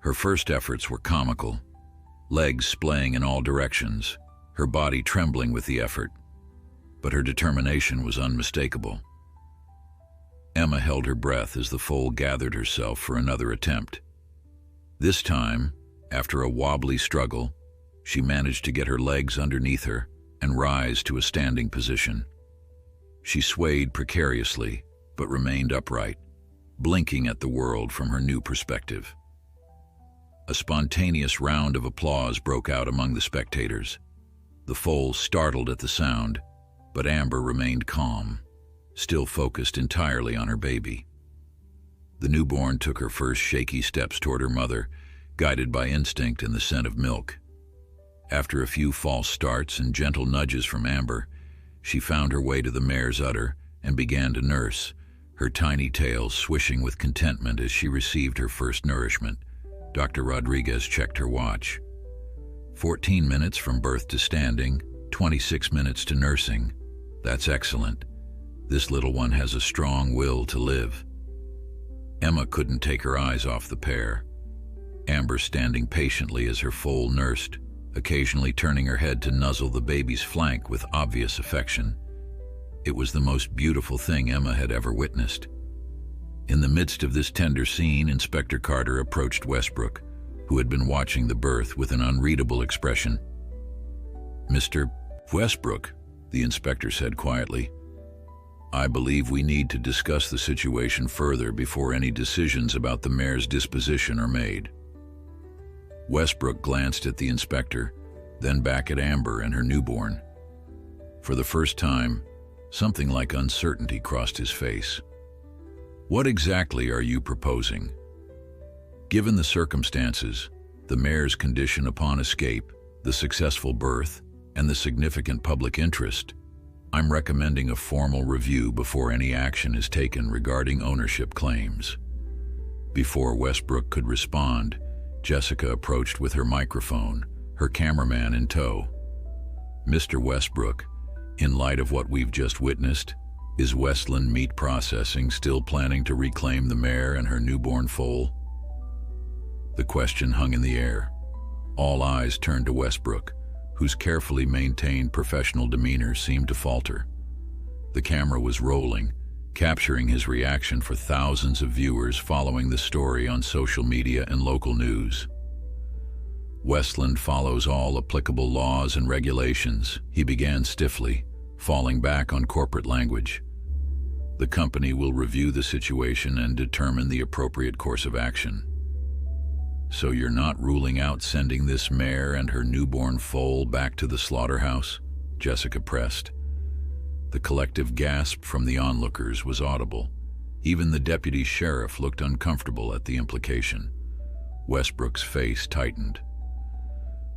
Her first efforts were comical, legs splaying in all directions, her body trembling with the effort, but her determination was unmistakable. Emma held her breath as the foal gathered herself for another attempt. This time, after a wobbly struggle, she managed to get her legs underneath her and rise to a standing position. She swayed precariously, but remained upright, blinking at the world from her new perspective. A spontaneous round of applause broke out among the spectators. The foal startled at the sound, but Amber remained calm, still focused entirely on her baby. The newborn took her first shaky steps toward her mother, guided by instinct and the scent of milk. After a few false starts and gentle nudges from Amber, she found her way to the mare's udder and began to nurse, her tiny tail swishing with contentment as she received her first nourishment. Dr. Rodriguez checked her watch. 14 minutes from birth to standing, 26 minutes to nursing. That's excellent. This little one has a strong will to live. Emma couldn't take her eyes off the pair, Amber standing patiently as her foal nursed, occasionally turning her head to nuzzle the baby's flank with obvious affection. It was the most beautiful thing Emma had ever witnessed. In the midst of this tender scene, Inspector Carter approached Westbrook, who had been watching the birth with an unreadable expression. "Mr. Westbrook," the inspector said quietly, "I believe we need to discuss the situation further before any decisions about the mare's disposition are made." Westbrook glanced at the inspector, then back at Amber and her newborn. For the first time, something like uncertainty crossed his face. "What exactly are you proposing?" "Given the circumstances, the mare's condition upon escape, the successful birth, and the significant public interest, I'm recommending a formal review before any action is taken regarding ownership claims." Before Westbrook could respond, Jessica approached with her microphone, her cameraman in tow. "Mr. Westbrook, in light of what we've just witnessed, is Westland Meat Processing still planning to reclaim the mare and her newborn foal?" The question hung in the air. All eyes turned to Westbrook, whose carefully maintained professional demeanor seemed to falter. The camera was rolling, capturing his reaction for thousands of viewers following the story on social media and local news. "Westland follows all applicable laws and regulations," he began stiffly, falling back on corporate language. "The company will review the situation and determine the appropriate course of action." "So you're not ruling out sending this mare and her newborn foal back to the slaughterhouse?" Jessica pressed. The collective gasp from the onlookers was audible. Even the deputy sheriff looked uncomfortable at the implication. Westbrook's face tightened.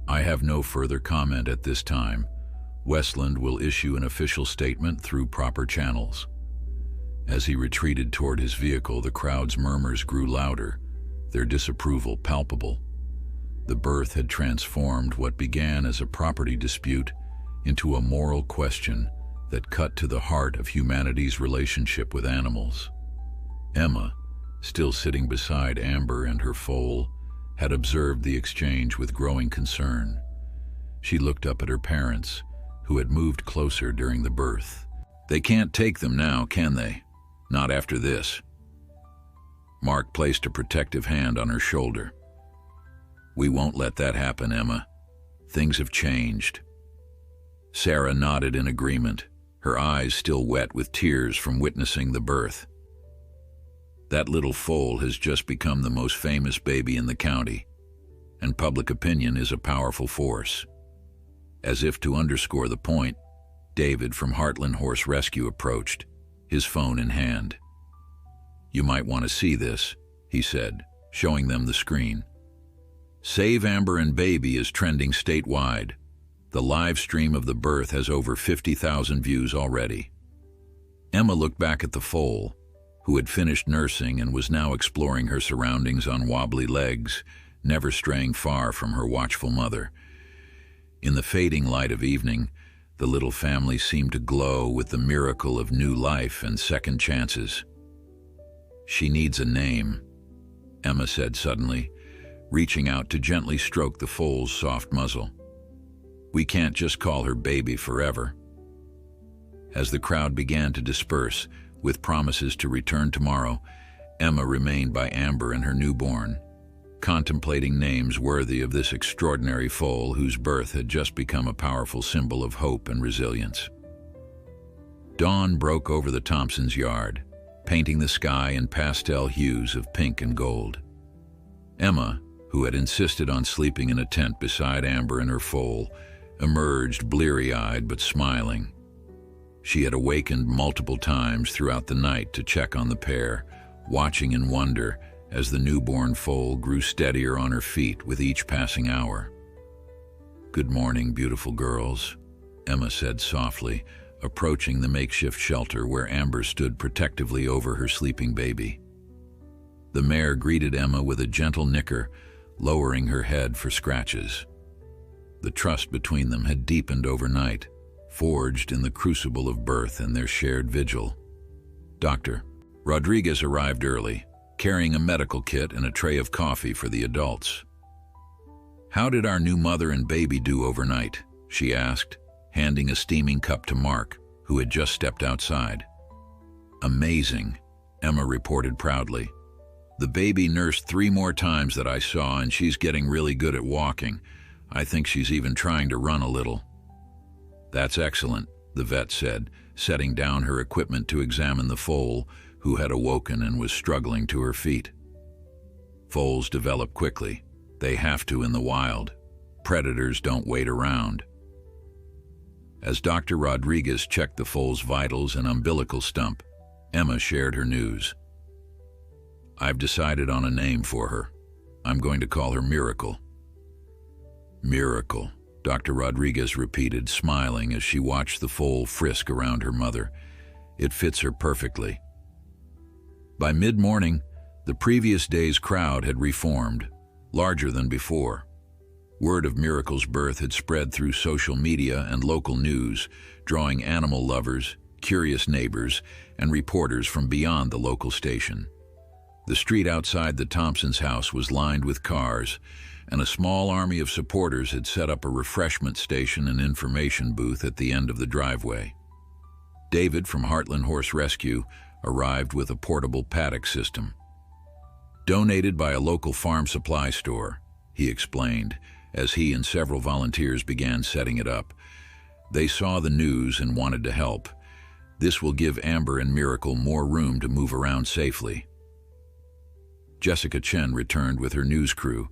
"I have no further comment at this time. Westland will issue an official statement through proper channels." As he retreated toward his vehicle, the crowd's murmurs grew louder, their disapproval palpable. The birth had transformed what began as a property dispute into a moral question that cut to the heart of humanity's relationship with animals. Emma, still sitting beside Amber and her foal, had observed the exchange with growing concern. She looked up at her parents, who had moved closer during the birth. "They can't take them now, can they? Not after this." Mark placed a protective hand on her shoulder. "We won't let that happen, Emma. Things have changed." Sarah nodded in agreement, her eyes still wet with tears from witnessing the birth. "That little foal has just become the most famous baby in the county, and public opinion is a powerful force." As if to underscore the point, David from Heartland Horse Rescue approached, his phone in hand. "You might want to see this," he said, showing them the screen. Save Amber and Baby is trending statewide. The live stream of the birth has over 50,000 views already. Emma looked back at the foal, who had finished nursing and was now exploring her surroundings on wobbly legs, never straying far from her watchful mother. In the fading light of evening, the little family seemed to glow with the miracle of new life and second chances. "She needs a name," Emma said suddenly, reaching out to gently stroke the foal's soft muzzle. "We can't just call her Baby forever." As the crowd began to disperse, with promises to return tomorrow, Emma remained by Amber and her newborn, contemplating names worthy of this extraordinary foal whose birth had just become a powerful symbol of hope and resilience. Dawn broke over the Thompsons' yard, painting the sky in pastel hues of pink and gold. Emma, who had insisted on sleeping in a tent beside Amber and her foal, emerged bleary-eyed but smiling. She had awakened multiple times throughout the night to check on the pair, watching in wonder as the newborn foal grew steadier on her feet with each passing hour. "Good morning, beautiful girls," Emma said softly, approaching the makeshift shelter where Amber stood protectively over her sleeping baby. The mare greeted Emma with a gentle nicker, lowering her head for scratches. The trust between them had deepened overnight, forged in the crucible of birth and their shared vigil. Dr. Rodriguez arrived early, carrying a medical kit and a tray of coffee for the adults. "How did our new mother and baby do overnight?" she asked, handing a steaming cup to Mark, who had just stepped outside. "Amazing," Emma reported proudly. "The baby nursed 3 more times that I saw, and she's getting really good at walking. I think she's even trying to run a little." "That's excellent," the vet said, setting down her equipment to examine the foal, who had awoken and was struggling to her feet. Foals develop quickly. They have to in the wild. Predators don't wait around. As Dr. Rodriguez checked the foal's vitals and umbilical stump, Emma shared her news. "I've decided on a name for her. I'm going to call her Miracle." "Miracle," Dr. Rodriguez repeated, smiling as she watched the foal frisk around her mother. "It fits her perfectly." By mid-morning, the previous day's crowd had reformed, larger than before. Word of Miracle's birth had spread through social media and local news, drawing animal lovers, curious neighbors, and reporters from beyond the local station. The street outside the Thompsons' house was lined with cars, and a small army of supporters had set up a refreshment station and information booth at the end of the driveway. David from Heartland Horse Rescue arrived with a portable paddock system. "Donated by a local farm supply store," he explained, as he and several volunteers began setting it up. They saw the news and wanted to help. This will give Amber and Miracle more room to move around safely. Jessica Chen returned with her news crew,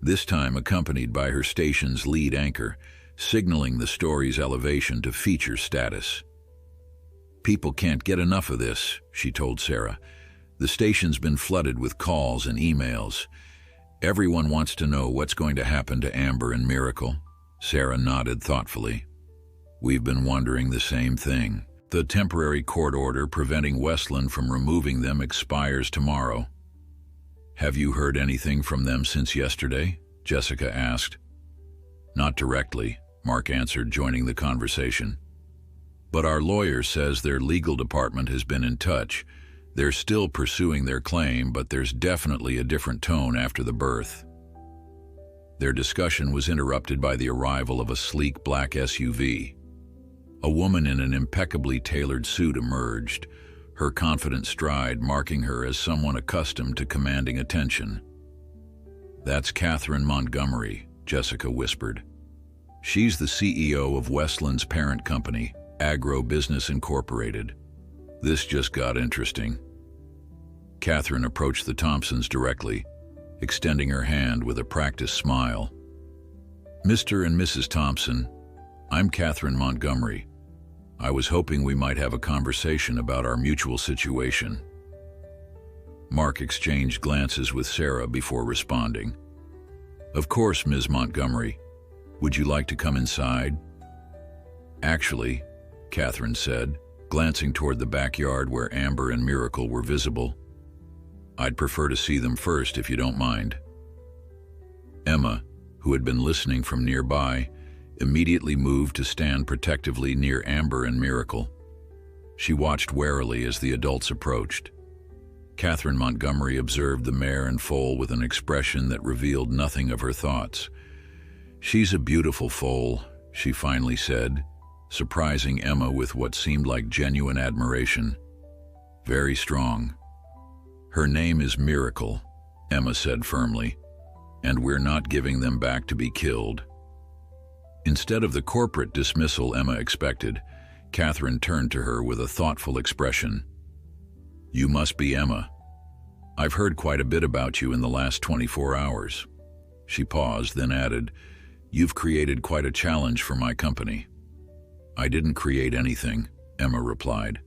this time accompanied by her station's lead anchor, signaling the story's elevation to feature status. "People can't get enough of this," she told Sarah. "The station's been flooded with calls and emails. Everyone wants to know what's going to happen to Amber and Miracle." Sarah nodded thoughtfully. "We've been wondering the same thing. The temporary court order preventing Westland from removing them expires tomorrow." "Have you heard anything from them since yesterday?" Jessica asked. "Not directly," Mark answered, joining the conversation. "But our lawyer says their legal department has been in touch. They're still pursuing their claim, but there's definitely a different tone after the birth." Their discussion was interrupted by the arrival of a sleek black SUV. A woman in an impeccably tailored suit emerged, her confident stride marking her as someone accustomed to commanding attention. "That's Catherine Montgomery," Jessica whispered. "She's the CEO of Westland's parent company, Agro Business Incorporated. This just got interesting." Catherine approached the Thompsons directly, extending her hand with a practiced smile. "Mr. and Mrs. Thompson, I'm Catherine Montgomery. I was hoping we might have a conversation about our mutual situation." Mark exchanged glances with Sarah before responding. Of course, Ms. Montgomery. Would you like to come inside? Actually, Catherine said, glancing toward the backyard where Amber and Miracle were visible, I'd prefer to see them first if you don't mind. Emma, who had been listening from nearby, immediately moved to stand protectively near Amber and Miracle. She watched warily as the adults approached. Catherine Montgomery observed the mare and foal with an expression that revealed nothing of her thoughts. She's a beautiful foal, she finally said, surprising Emma with what seemed like genuine admiration. Very strong. Her name is Miracle, Emma said firmly, and we're not giving them back to be killed. Instead of the corporate dismissal Emma expected, Catherine turned to her with a thoughtful expression. You must be Emma. I've heard quite a bit about you in the last 24 hours. She paused, then added, You've created quite a challenge for my company. I didn't create anything, Emma replied.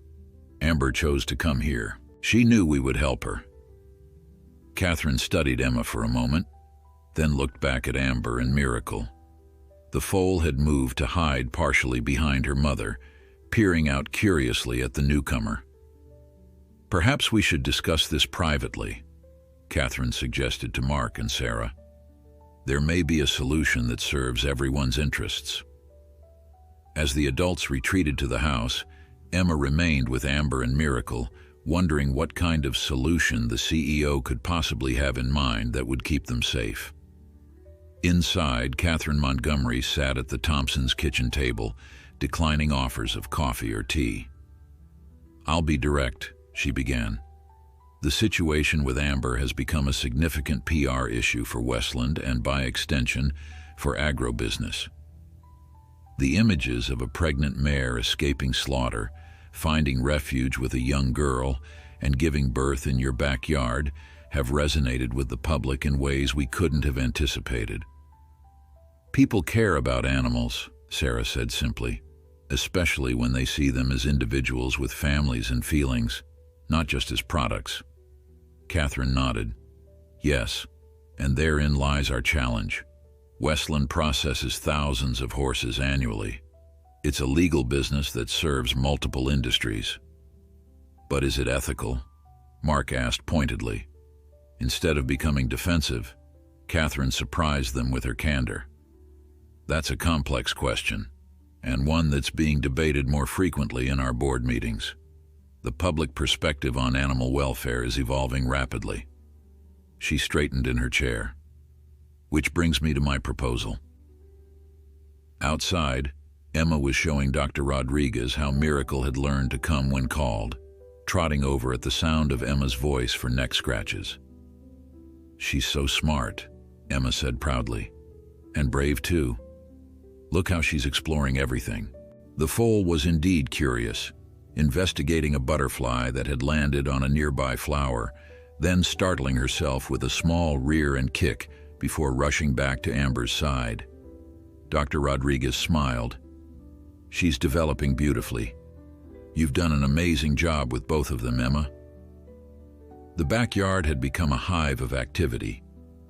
Amber chose to come here. She knew we would help her. Catherine studied Emma for a moment, then looked back at Amber and Miracle. The foal had moved to hide partially behind her mother, peering out curiously at the newcomer. Perhaps we should discuss this privately, Catherine suggested to Mark and Sarah. There may be a solution that serves everyone's interests. As the adults retreated to the house, Emma remained with Amber and Miracle, wondering what kind of solution the CEO could possibly have in mind that would keep them safe. Inside, Catherine Montgomery sat at the Thompsons' kitchen table, declining offers of coffee or tea. I'll be direct, she began. The situation with Amber has become a significant PR issue for Westland and, by extension, for agribusiness. The images of a pregnant mare escaping slaughter, finding refuge with a young girl, and giving birth in your backyard have resonated with the public in ways we couldn't have anticipated. People care about animals, Sarah said simply, especially when they see them as individuals with families and feelings, not just as products. Catherine nodded. Yes, and therein lies our challenge. Westland processes thousands of horses annually. It's a legal business that serves multiple industries. But is it ethical? Mark asked pointedly. Instead of becoming defensive, Catherine surprised them with her candor. That's a complex question, and one that's being debated more frequently in our board meetings. The public perspective on animal welfare is evolving rapidly. She straightened in her chair. Which brings me to my proposal. Outside, Emma was showing Dr. Rodriguez how Miracle had learned to come when called, trotting over at the sound of Emma's voice for neck scratches. She's so smart, Emma said proudly. And brave too. Look how she's exploring everything. The foal was indeed curious, investigating a butterfly that had landed on a nearby flower, then startling herself with a small rear and kick before rushing back to Amber's side. Dr. Rodriguez smiled. She's developing beautifully. You've done an amazing job with both of them, Emma. The backyard had become a hive of activity.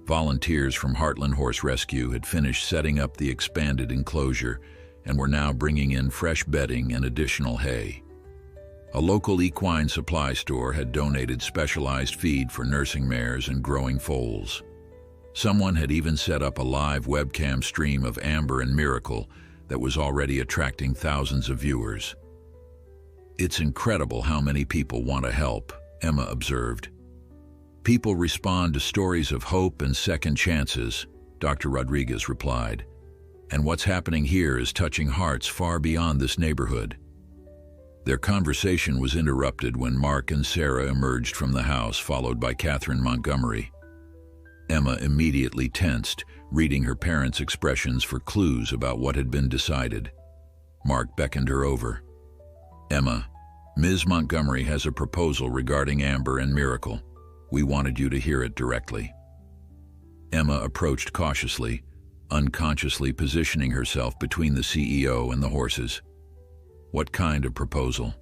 Volunteers from Heartland Horse Rescue had finished setting up the expanded enclosure and were now bringing in fresh bedding and additional hay. A local equine supply store had donated specialized feed for nursing mares and growing foals. Someone had even set up a live webcam stream of Amber and Miracle that was already attracting thousands of viewers. It's incredible how many people want to help, Emma observed. People respond to stories of hope and second chances, Dr. Rodriguez replied. And what's happening here is touching hearts far beyond this neighborhood. Their conversation was interrupted when Mark and Sarah emerged from the house, followed by Catherine Montgomery. Emma immediately tensed, reading her parents' expressions for clues about what had been decided. Mark beckoned her over. Emma, Ms. Montgomery has a proposal regarding Amber and Miracle. We wanted you to hear it directly. Emma approached cautiously, unconsciously positioning herself between the CEO and the horses. What kind of proposal?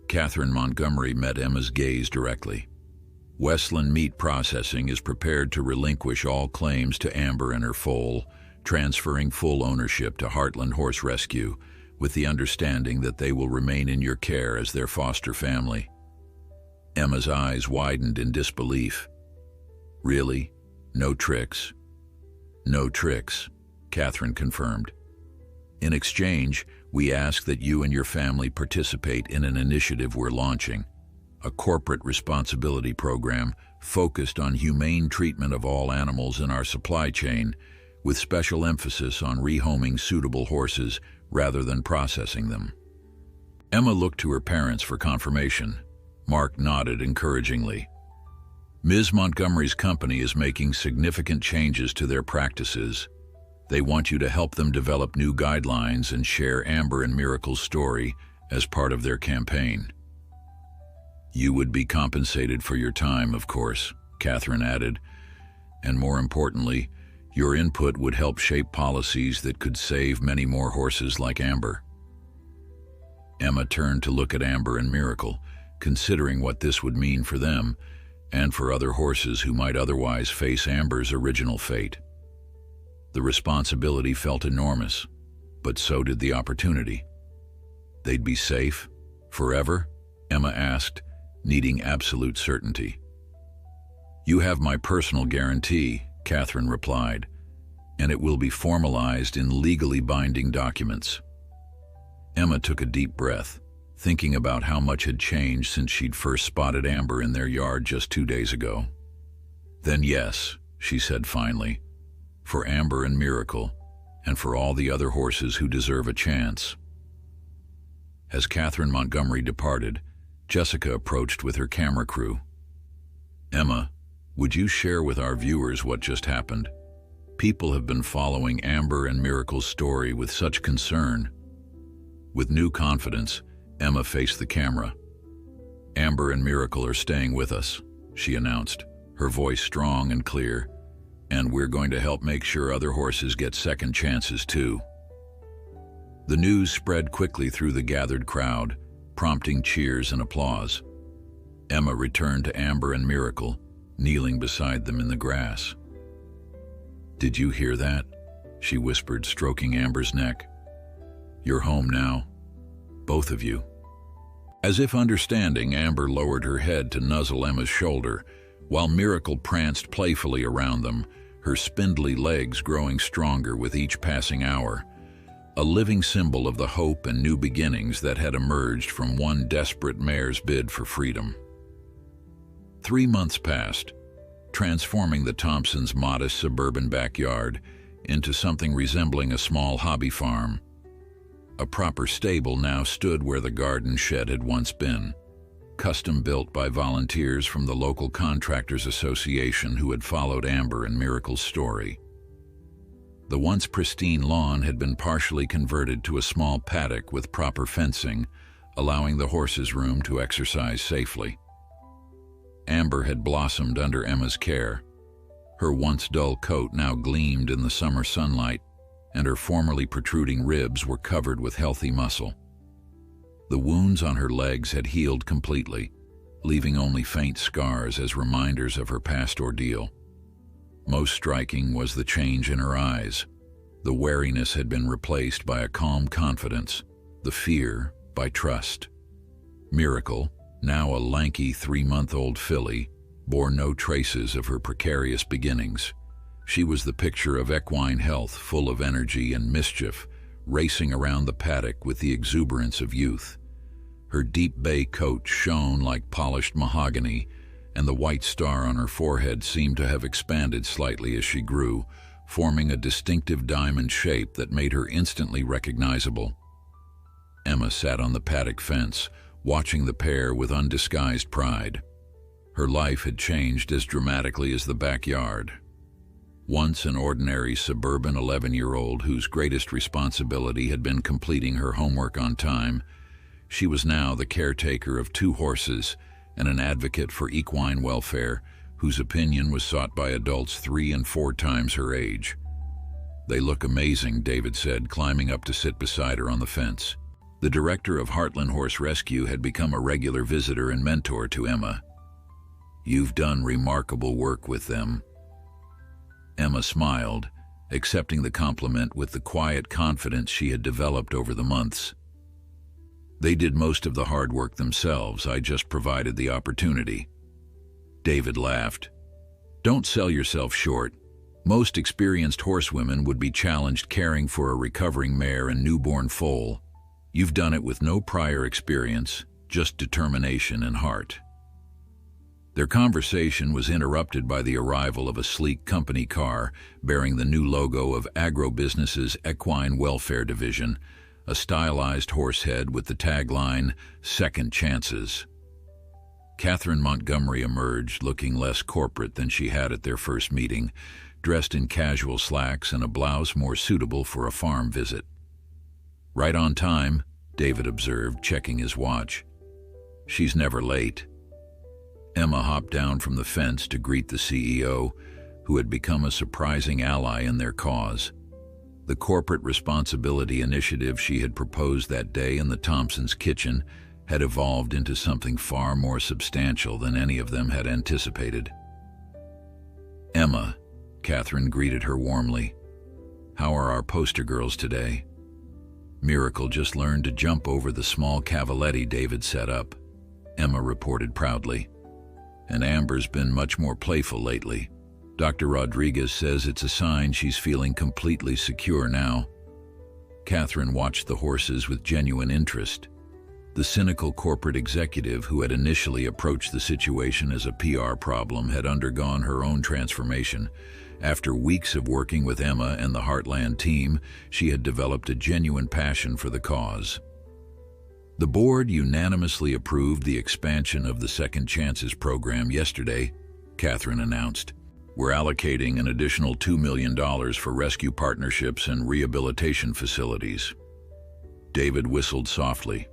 Catherine Montgomery met Emma's gaze directly. Westland Meat Processing is prepared to relinquish all claims to Amber and her foal, transferring full ownership to Heartland Horse Rescue, with the understanding that they will remain in your care as their foster family. Emma's eyes widened in disbelief. Really? No tricks? No tricks, Catherine confirmed. In exchange, we ask that you and your family participate in an initiative we're launching, a corporate responsibility program focused on humane treatment of all animals in our supply chain, with special emphasis on rehoming suitable horses rather than processing them. Emma looked to her parents for confirmation. Mark nodded encouragingly. Ms. Montgomery's company is making significant changes to their practices. They want you to help them develop new guidelines and share Amber and Miracle's story as part of their campaign. You would be compensated for your time, of course, Catherine added, and more importantly, your input would help shape policies that could save many more horses like Amber. Emma turned to look at Amber and Miracle, considering what this would mean for them and for other horses who might otherwise face Amber's original fate. The responsibility felt enormous, but so did the opportunity. They'd be safe? Forever? Emma asked, needing absolute certainty. You have my personal guarantee, Catherine replied, and it will be formalized in legally binding documents. Emma took a deep breath, thinking about how much had changed since she'd first spotted Amber in their yard just 2 days ago. Then yes, she said finally, for Amber and Miracle, and for all the other horses who deserve a chance. As Catherine Montgomery departed, Jessica approached with her camera crew. Emma, would you share with our viewers what just happened? People have been following Amber and Miracle's story with such concern. With new confidence, Emma faced the camera. Amber and Miracle are staying with us, she announced, her voice strong and clear, and we're going to help make sure other horses get second chances too. The news spread quickly through the gathered crowd, prompting cheers and applause. Emma returned to Amber and Miracle, kneeling beside them in the grass. Did you hear that? She whispered, stroking Amber's neck. You're home now, both of you. As if understanding, Amber lowered her head to nuzzle Emma's shoulder, while Miracle pranced playfully around them, her spindly legs growing stronger with each passing hour, a living symbol of the hope and new beginnings that had emerged from one desperate mare's bid for freedom. 3 months passed, transforming the Thompsons' modest suburban backyard into something resembling a small hobby farm. A proper stable now stood where the garden shed had once been, custom built by volunteers from the local contractors association who had followed Amber and Miracle's story. The once pristine lawn had been partially converted to a small paddock with proper fencing, allowing the horses room to exercise safely. Amber had blossomed under Emma's care. Her once dull coat now gleamed in the summer sunlight, and her formerly protruding ribs were covered with healthy muscle. The wounds on her legs had healed completely, leaving only faint scars as reminders of her past ordeal. Most striking was the change in her eyes. The wariness had been replaced by a calm confidence, the fear by trust. Miracle, now a lanky 3-month-old filly, bore no traces of her precarious beginnings. She was the picture of equine health, full of energy and mischief, racing around the paddock with the exuberance of youth. Her deep bay coat shone like polished mahogany, and the white star on her forehead seemed to have expanded slightly as she grew, forming a distinctive diamond shape that made her instantly recognizable. Emma sat on the paddock fence, watching the pair with undisguised pride. Her life had changed as dramatically as the backyard. Once an ordinary suburban 11-year-old whose greatest responsibility had been completing her homework on time, she was now the caretaker of 2 horses and an advocate for equine welfare whose opinion was sought by adults 3 and 4 times her age. They look amazing, David said, climbing up to sit beside her on the fence. The director of Heartland Horse Rescue had become a regular visitor and mentor to Emma. You've done remarkable work with them." Emma smiled, accepting the compliment with the quiet confidence she had developed over the months. "They did most of the hard work themselves. I just provided the opportunity." David laughed. "Don't sell yourself short. Most experienced horsewomen would be challenged caring for a recovering mare and newborn foal. You've done it with no prior experience, just determination and heart." Their conversation was interrupted by the arrival of a sleek company car bearing the new logo of Agrobusiness's Equine Welfare Division, a stylized horsehead with the tagline, "Second Chances." Catherine Montgomery emerged, looking less corporate than she had at their first meeting, dressed in casual slacks and a blouse more suitable for a farm visit. "Right on time," David observed, checking his watch. "She's never late." Emma hopped down from the fence to greet the CEO, who had become a surprising ally in their cause. The corporate responsibility initiative she had proposed that day in the Thompsons' kitchen had evolved into something far more substantial than any of them had anticipated. "Emma," Catherine greeted her warmly. "How are our poster girls today?" "Miracle just learned to jump over the small cavaletti David set up," Emma reported proudly. "And Amber's been much more playful lately. Dr. Rodriguez says it's a sign she's feeling completely secure now." Catherine watched the horses with genuine interest. The cynical corporate executive who had initially approached the situation as a PR problem had undergone her own transformation. After weeks of working with Emma and the Heartland team, she had developed a genuine passion for the cause. The board unanimously approved the expansion of the Second Chances program yesterday, Catherine announced. "We're allocating an additional $2 million for rescue partnerships and rehabilitation facilities." David whistled softly.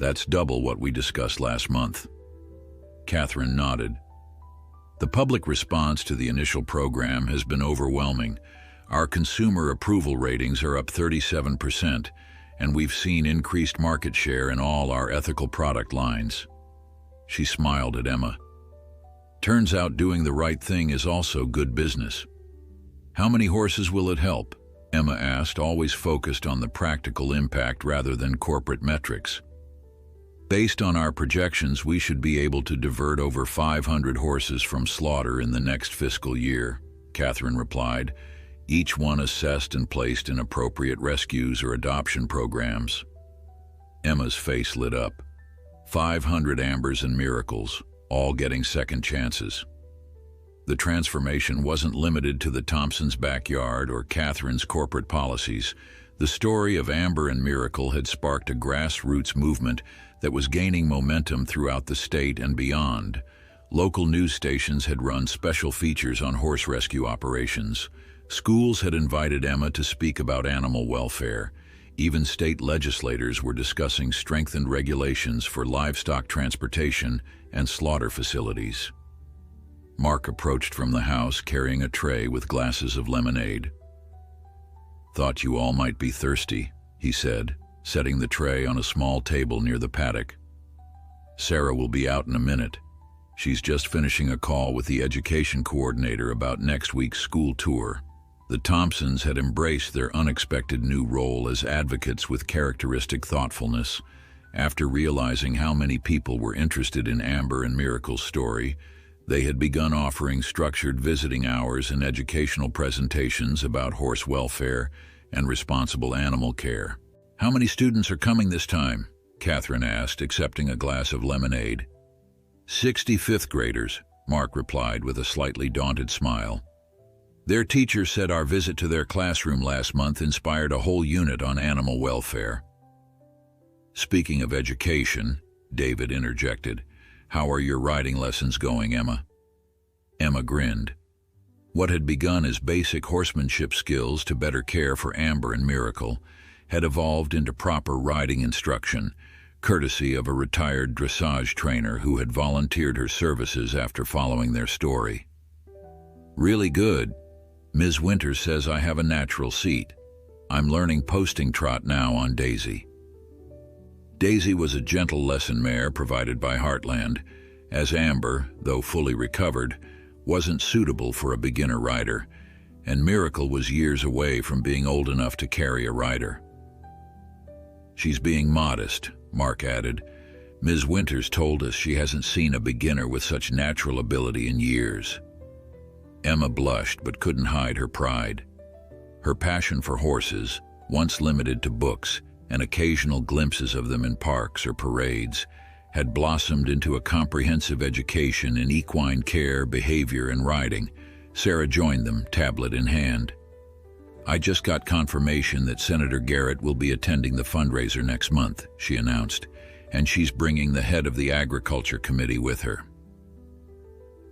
"That's double what we discussed last month." Catherine nodded. "The public response to the initial program has been overwhelming. Our consumer approval ratings are up 37%, and we've seen increased market share in all our ethical product lines." She smiled at Emma. "Turns out doing the right thing is also good business." "How many horses will it help?" Emma asked, always focused on the practical impact rather than corporate metrics. "Based on our projections, we should be able to divert over 500 horses from slaughter in the next fiscal year," Catherine replied, "each one assessed and placed in appropriate rescues or adoption programs." Emma's face lit up. 500 Ambers and Miracles, all getting second chances. The transformation wasn't limited to the Thompsons' backyard or Catherine's corporate policies. The story of Amber and Miracle had sparked a grassroots movement that was gaining momentum throughout the state and beyond. Local news stations had run special features on horse rescue operations. Schools had invited Emma to speak about animal welfare. Even state legislators were discussing strengthened regulations for livestock transportation and slaughter facilities. Mark approached from the house carrying a tray with glasses of lemonade. "Thought you all might be thirsty," he said, setting the tray on a small table near the paddock. "Sarah will be out in a minute. She's just finishing a call with the education coordinator about next week's school tour." The Thompsons had embraced their unexpected new role as advocates with characteristic thoughtfulness. After realizing how many people were interested in Amber and Miracle's story, they had begun offering structured visiting hours and educational presentations about horse welfare and responsible animal care. "How many students are coming this time?" Catherine asked, accepting a glass of lemonade. 60 fifth graders, Mark replied with a slightly daunted smile. "Their teacher said our visit to their classroom last month inspired a whole unit on animal welfare." "Speaking of education," David interjected, "how are your riding lessons going, Emma?" Emma grinned. What had begun as basic horsemanship skills to better care for Amber and Miracle had evolved into proper riding instruction, courtesy of a retired dressage trainer who had volunteered her services after following their story. "Really good. Ms. Winters says I have a natural seat. I'm learning posting trot now on Daisy." Daisy was a gentle lesson mare provided by Heartland, as Amber, though fully recovered, wasn't suitable for a beginner rider, and Miracle was years away from being old enough to carry a rider. "She's being modest," Mark added. "Ms. Winters told us she hasn't seen a beginner with such natural ability in years." Emma blushed but couldn't hide her pride. Her passion for horses, once limited to books and occasional glimpses of them in parks or parades, had blossomed into a comprehensive education in equine care, behavior, and riding. Sarah joined them, tablet in hand. "I just got confirmation that Senator Garrett will be attending the fundraiser next month," she announced, "and she's bringing the head of the Agriculture Committee with her."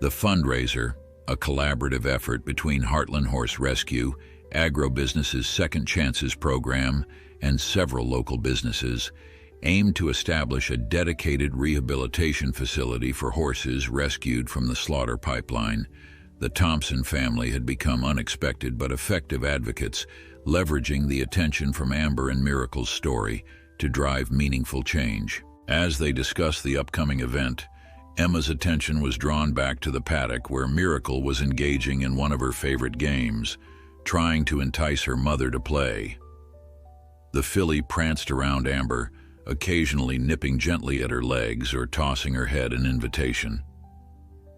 The fundraiser, a collaborative effort between Heartland Horse Rescue, Agrobusiness's Second Chances program, and several local businesses, aimed to establish a dedicated rehabilitation facility for horses rescued from the slaughter pipeline. The Thompson family had become unexpected but effective advocates, leveraging the attention from Amber and Miracle's story to drive meaningful change. As they discussed the upcoming event, Emma's attention was drawn back to the paddock where Miracle was engaging in one of her favorite games, trying to entice her mother to play. The filly pranced around Amber, occasionally nipping gently at her legs or tossing her head in invitation.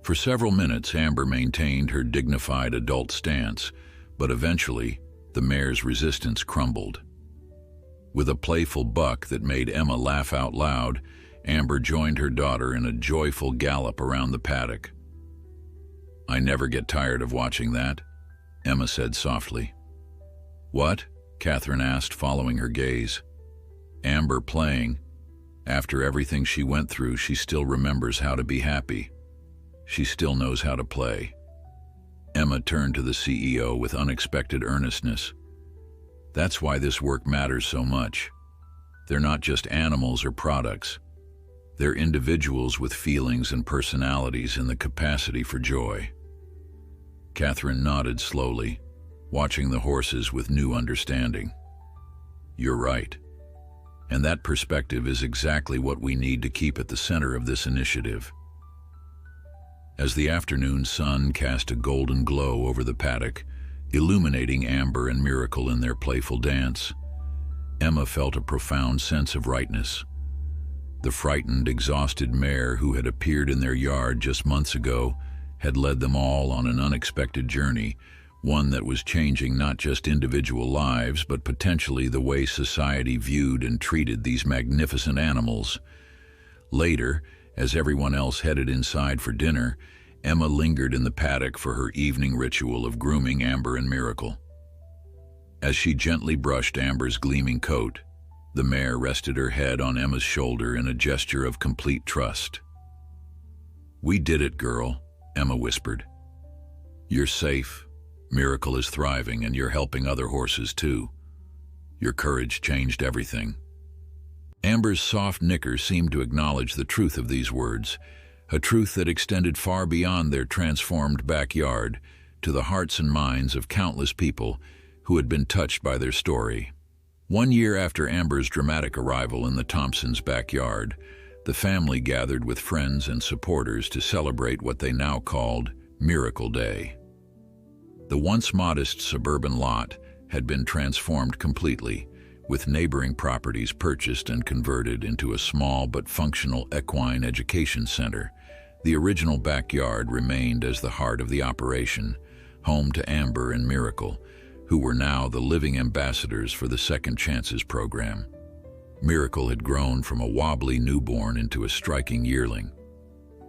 For several minutes, Amber maintained her dignified adult stance, but eventually, the mare's resistance crumbled. With a playful buck that made Emma laugh out loud, Amber joined her daughter in a joyful gallop around the paddock. "I never get tired of watching that," Emma said softly. "What?" Catherine asked, following her gaze. "Amber playing. After everything she went through, she still remembers how to be happy. She still knows how to play." Emma turned to the CEO with unexpected earnestness. "That's why this work matters so much. They're not just animals or products. They're individuals with feelings and personalities and the capacity for joy." Catherine nodded slowly, watching the horses with new understanding. "You're right. And that perspective is exactly what we need to keep at the center of this initiative." As the afternoon sun cast a golden glow over the paddock, illuminating Amber and Miracle in their playful dance, Emma felt a profound sense of rightness. The frightened, exhausted mare who had appeared in their yard just months ago had led them all on an unexpected journey, one that was changing not just individual lives, but potentially the way society viewed and treated these magnificent animals. Later, as everyone else headed inside for dinner, Emma lingered in the paddock for her evening ritual of grooming Amber and Miracle. As she gently brushed Amber's gleaming coat, the mare rested her head on Emma's shoulder in a gesture of complete trust. "We did it, girl," Emma whispered. "You're safe. Miracle is thriving, and you're helping other horses too. Your courage changed everything." Amber's soft nicker seemed to acknowledge the truth of these words, a truth that extended far beyond their transformed backyard to the hearts and minds of countless people who had been touched by their story. 1 year after Amber's dramatic arrival in the Thompsons' backyard, the family gathered with friends and supporters to celebrate what they now called Miracle Day. The once modest suburban lot had been transformed completely, with neighboring properties purchased and converted into a small but functional equine education center. The original backyard remained as the heart of the operation, home to Amber and Miracle, who were now the living ambassadors for the Second Chances program. Miracle had grown from a wobbly newborn into a striking yearling.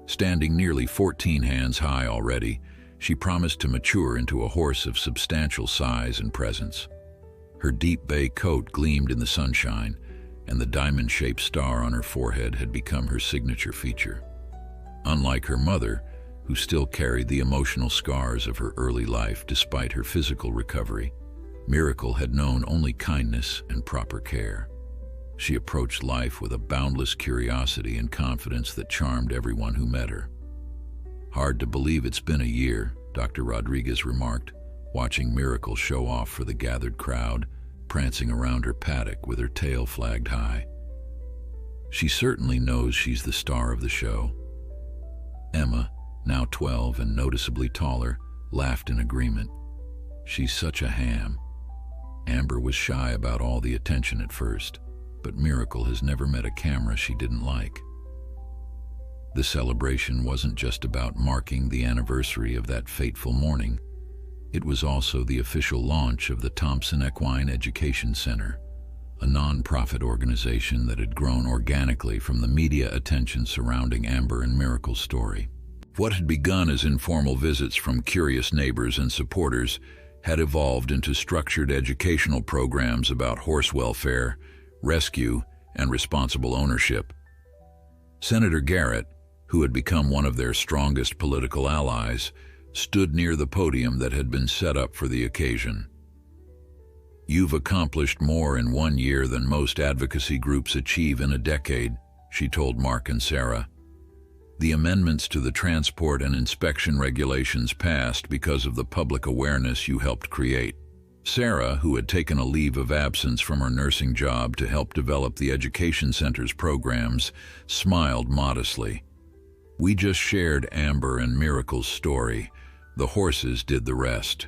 Standing nearly 14 hands high already, she promised to mature into a horse of substantial size and presence. Her deep bay coat gleamed in the sunshine, and the diamond-shaped star on her forehead had become her signature feature. Unlike her mother, who still carried the emotional scars of her early life despite her physical recovery, Miracle had known only kindness and proper care. She approached life with a boundless curiosity and confidence that charmed everyone who met her. "Hard to believe it's been a year," Dr. Rodriguez remarked, watching Miracle show off for the gathered crowd, prancing around her paddock with her tail flagged high. "She certainly knows she's the star of the show." Emma, now 12 and noticeably taller, laughed in agreement. She's such a ham. Amber was shy about all the attention at first, but Miracle has never met a camera she didn't like. The celebration wasn't just about marking the anniversary of that fateful morning. It was also the official launch of the Thompson Equine Education Center, a non-profit organization that had grown organically from the media attention surrounding Amber and Miracle's story. What had begun as informal visits from curious neighbors and supporters had evolved into structured educational programs about horse welfare, rescue, and responsible ownership. Senator Garrett, who had become one of their strongest political allies, stood near the podium that had been set up for the occasion. "You've accomplished more in 1 year than most advocacy groups achieve in a decade," she told Mark and Sarah. "The amendments to the transport and inspection regulations passed because of the public awareness you helped create." Sarah, who had taken a leave of absence from her nursing job to help develop the education center's programs, smiled modestly. "We just shared Amber and Miracle's story. The horses did the rest."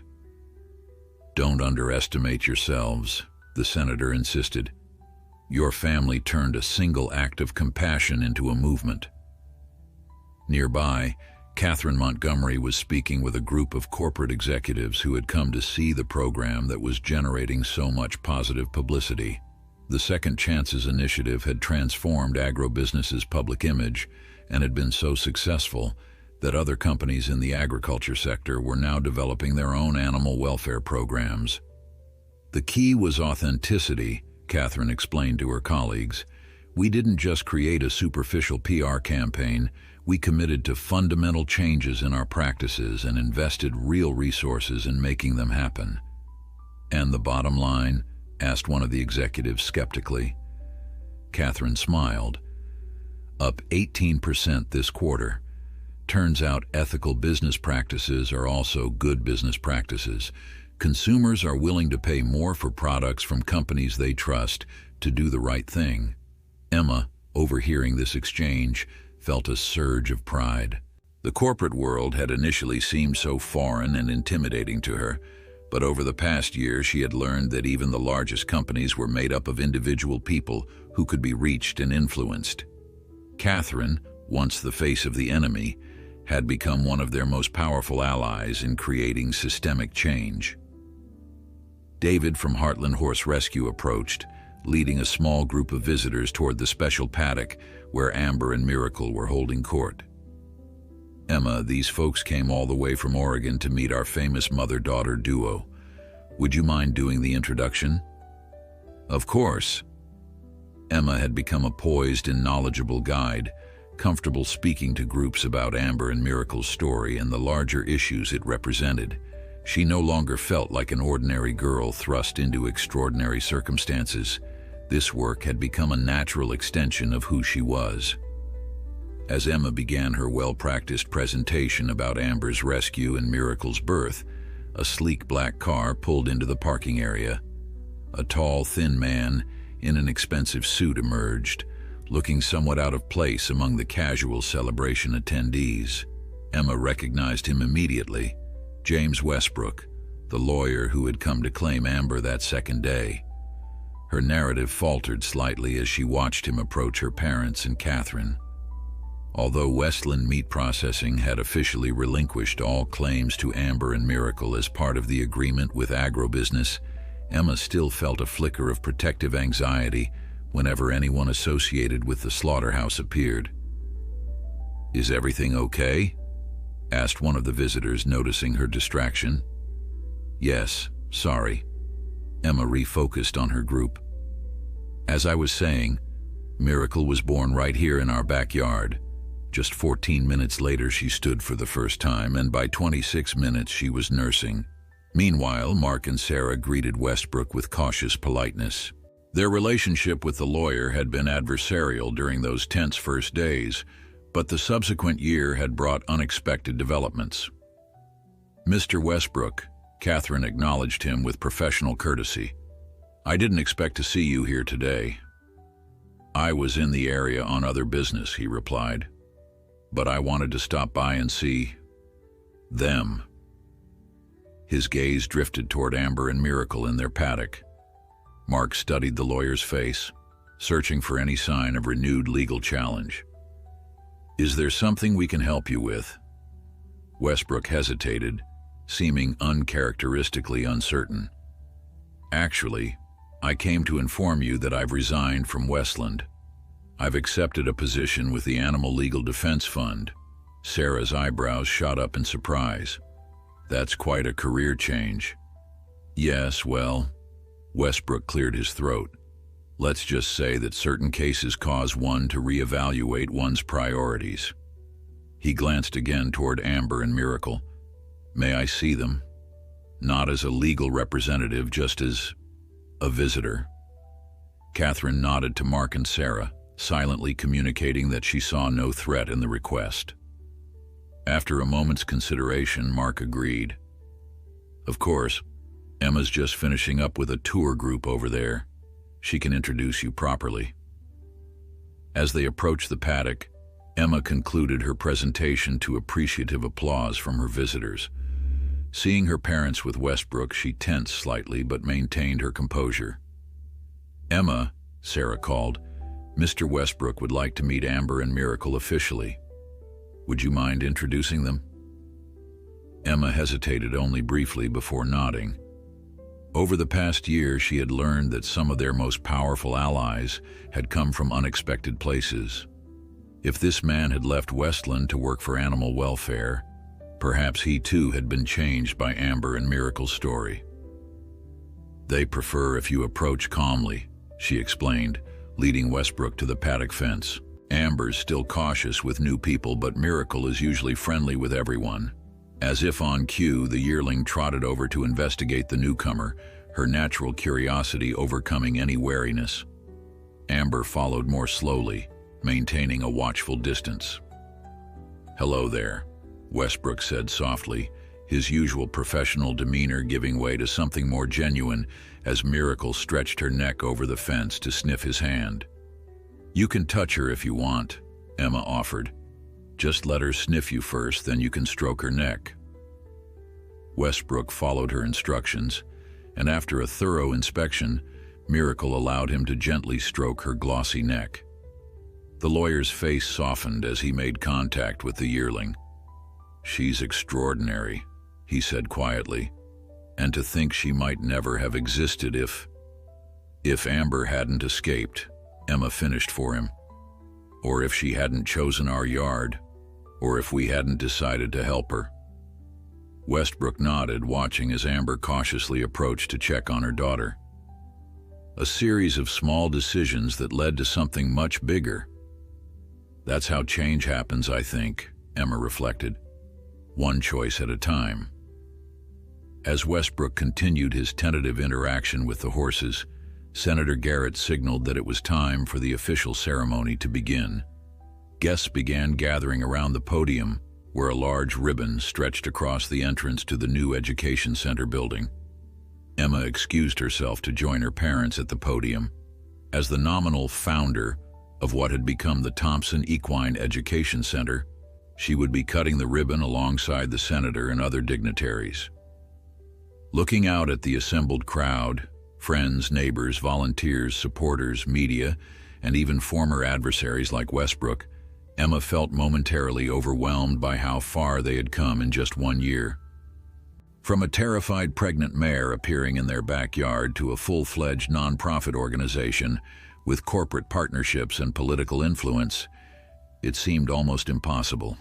"Don't underestimate yourselves," the senator insisted. "Your family turned a single act of compassion into a movement." Nearby, Catherine Montgomery was speaking with a group of corporate executives who had come to see the program that was generating so much positive publicity. The Second Chances initiative had transformed agribusiness's public image and had been so successful that other companies in the agriculture sector were now developing their own animal welfare programs. "The key was authenticity," Catherine explained to her colleagues. "We didn't just create a superficial PR campaign, we committed to fundamental changes in our practices and invested real resources in making them happen." "And the bottom line?" asked one of the executives skeptically. Catherine smiled. "Up 18% this quarter. Turns out ethical business practices are also good business practices. Consumers are willing to pay more for products from companies they trust to do the right thing." Emma, overhearing this exchange, felt a surge of pride. The corporate world had initially seemed so foreign and intimidating to her, but over the past year she had learned that even the largest companies were made up of individual people who could be reached and influenced. Catherine, once the face of the enemy, had become one of their most powerful allies in creating systemic change. David from Heartland Horse Rescue approached, leading a small group of visitors toward the special paddock where Amber and Miracle were holding court. "Emma, these folks came all the way from Oregon to meet our famous mother-daughter duo. Would you mind doing the introduction?" "Of course." Emma had become a poised and knowledgeable guide, comfortable speaking to groups about Amber and Miracle's story and the larger issues it represented. She no longer felt like an ordinary girl thrust into extraordinary circumstances. This work had become a natural extension of who she was. As Emma began her well-practiced presentation about Amber's rescue and Miracle's birth, a sleek black car pulled into the parking area. A tall, thin man in an expensive suit emerged, looking somewhat out of place among the casual celebration attendees. Emma recognized him immediately. James Westbrook, the lawyer who had come to claim Amber that second day. Her narrative faltered slightly as she watched him approach her parents and Catherine. Although Westland Meat Processing had officially relinquished all claims to Amber and Miracle as part of the agreement with agribusiness, Emma still felt a flicker of protective anxiety whenever anyone associated with the slaughterhouse appeared. "Is everything okay?" asked one of the visitors, noticing her distraction. "Yes, sorry." Emma refocused on her group. "As I was saying, Miracle was born right here in our backyard. Just 14 minutes later she stood for the first time, and by 26 minutes she was nursing." Meanwhile, Mark and Sarah greeted Westbrook with cautious politeness. Their relationship with the lawyer had been adversarial during those tense first days, but the subsequent year had brought unexpected developments. "Mr. Westbrook," Catherine acknowledged him with professional courtesy. "I didn't expect to see you here today." "I was in the area on other business," he replied. but I wanted to stop by and see them. His gaze drifted toward Amber and Miracle in their paddock. Mark studied the lawyer's face, searching for any sign of renewed legal challenge. "Is there something we can help you with?" Westbrook hesitated, seeming uncharacteristically uncertain. "Actually, I came to inform you that I've resigned from Westland. I've accepted a position with the Animal Legal Defense Fund." Sarah's eyebrows shot up in surprise. "That's quite a career change." "Yes, well," Westbrook cleared his throat. "Let's just say that certain cases cause one to reevaluate one's priorities." He glanced again toward Amber and Miracle. "May I see them? Not as a legal representative, just as a visitor." Catherine nodded to Mark and Sarah, silently communicating that she saw no threat in the request. After a moment's consideration, Mark agreed. "Of course, Emma's just finishing up with a tour group over there. She can introduce you properly." As they approached the paddock, Emma concluded her presentation to appreciative applause from her visitors. Seeing her parents with Westbrook, she tensed slightly but maintained her composure. "Emma," Sarah called, "Mr. Westbrook would like to meet Amber and Miracle officially. Would you mind introducing them?" Emma hesitated only briefly before nodding. Over the past year, she had learned that some of their most powerful allies had come from unexpected places. If this man had left Westland to work for animal welfare, perhaps he too had been changed by Amber and Miracle's story. "They prefer if you approach calmly," she explained, leading Westbrook to the paddock fence. "Amber's still cautious with new people, but Miracle is usually friendly with everyone." As if on cue, the yearling trotted over to investigate the newcomer, her natural curiosity overcoming any wariness. Amber followed more slowly, maintaining a watchful distance. "Hello there," Westbrook said softly, his usual professional demeanor giving way to something more genuine as Miracle stretched her neck over the fence to sniff his hand. "You can touch her if you want," Emma offered. "Just let her sniff you first, then you can stroke her neck." Westbrook followed her instructions, and after a thorough inspection, Miracle allowed him to gently stroke her glossy neck. The lawyer's face softened as he made contact with the yearling. "She's extraordinary," he said quietly, "and to think she might never have existed if Amber hadn't escaped," Emma finished for him. "Or if she hadn't chosen our yard, or if we hadn't decided to help her." Westbrook nodded, watching as Amber cautiously approached to check on her daughter. A series of small decisions that led to something much bigger. "That's how change happens, I think," Emma reflected. "One choice at a time." As Westbrook continued his tentative interaction with the horses, Senator Garrett signaled that it was time for the official ceremony to begin. Guests began gathering around the podium, where a large ribbon stretched across the entrance to the new Education Center building. Emma excused herself to join her parents at the podium. As the nominal founder of what had become the Thompson Equine Education Center, she would be cutting the ribbon alongside the senator and other dignitaries. Looking out at the assembled crowd, friends, neighbors, volunteers, supporters, media, and even former adversaries like Westbrook, Emma felt momentarily overwhelmed by how far they had come in just 1 year. From a terrified pregnant mare appearing in their backyard to a full-fledged nonprofit organization with corporate partnerships and political influence, it seemed almost impossible.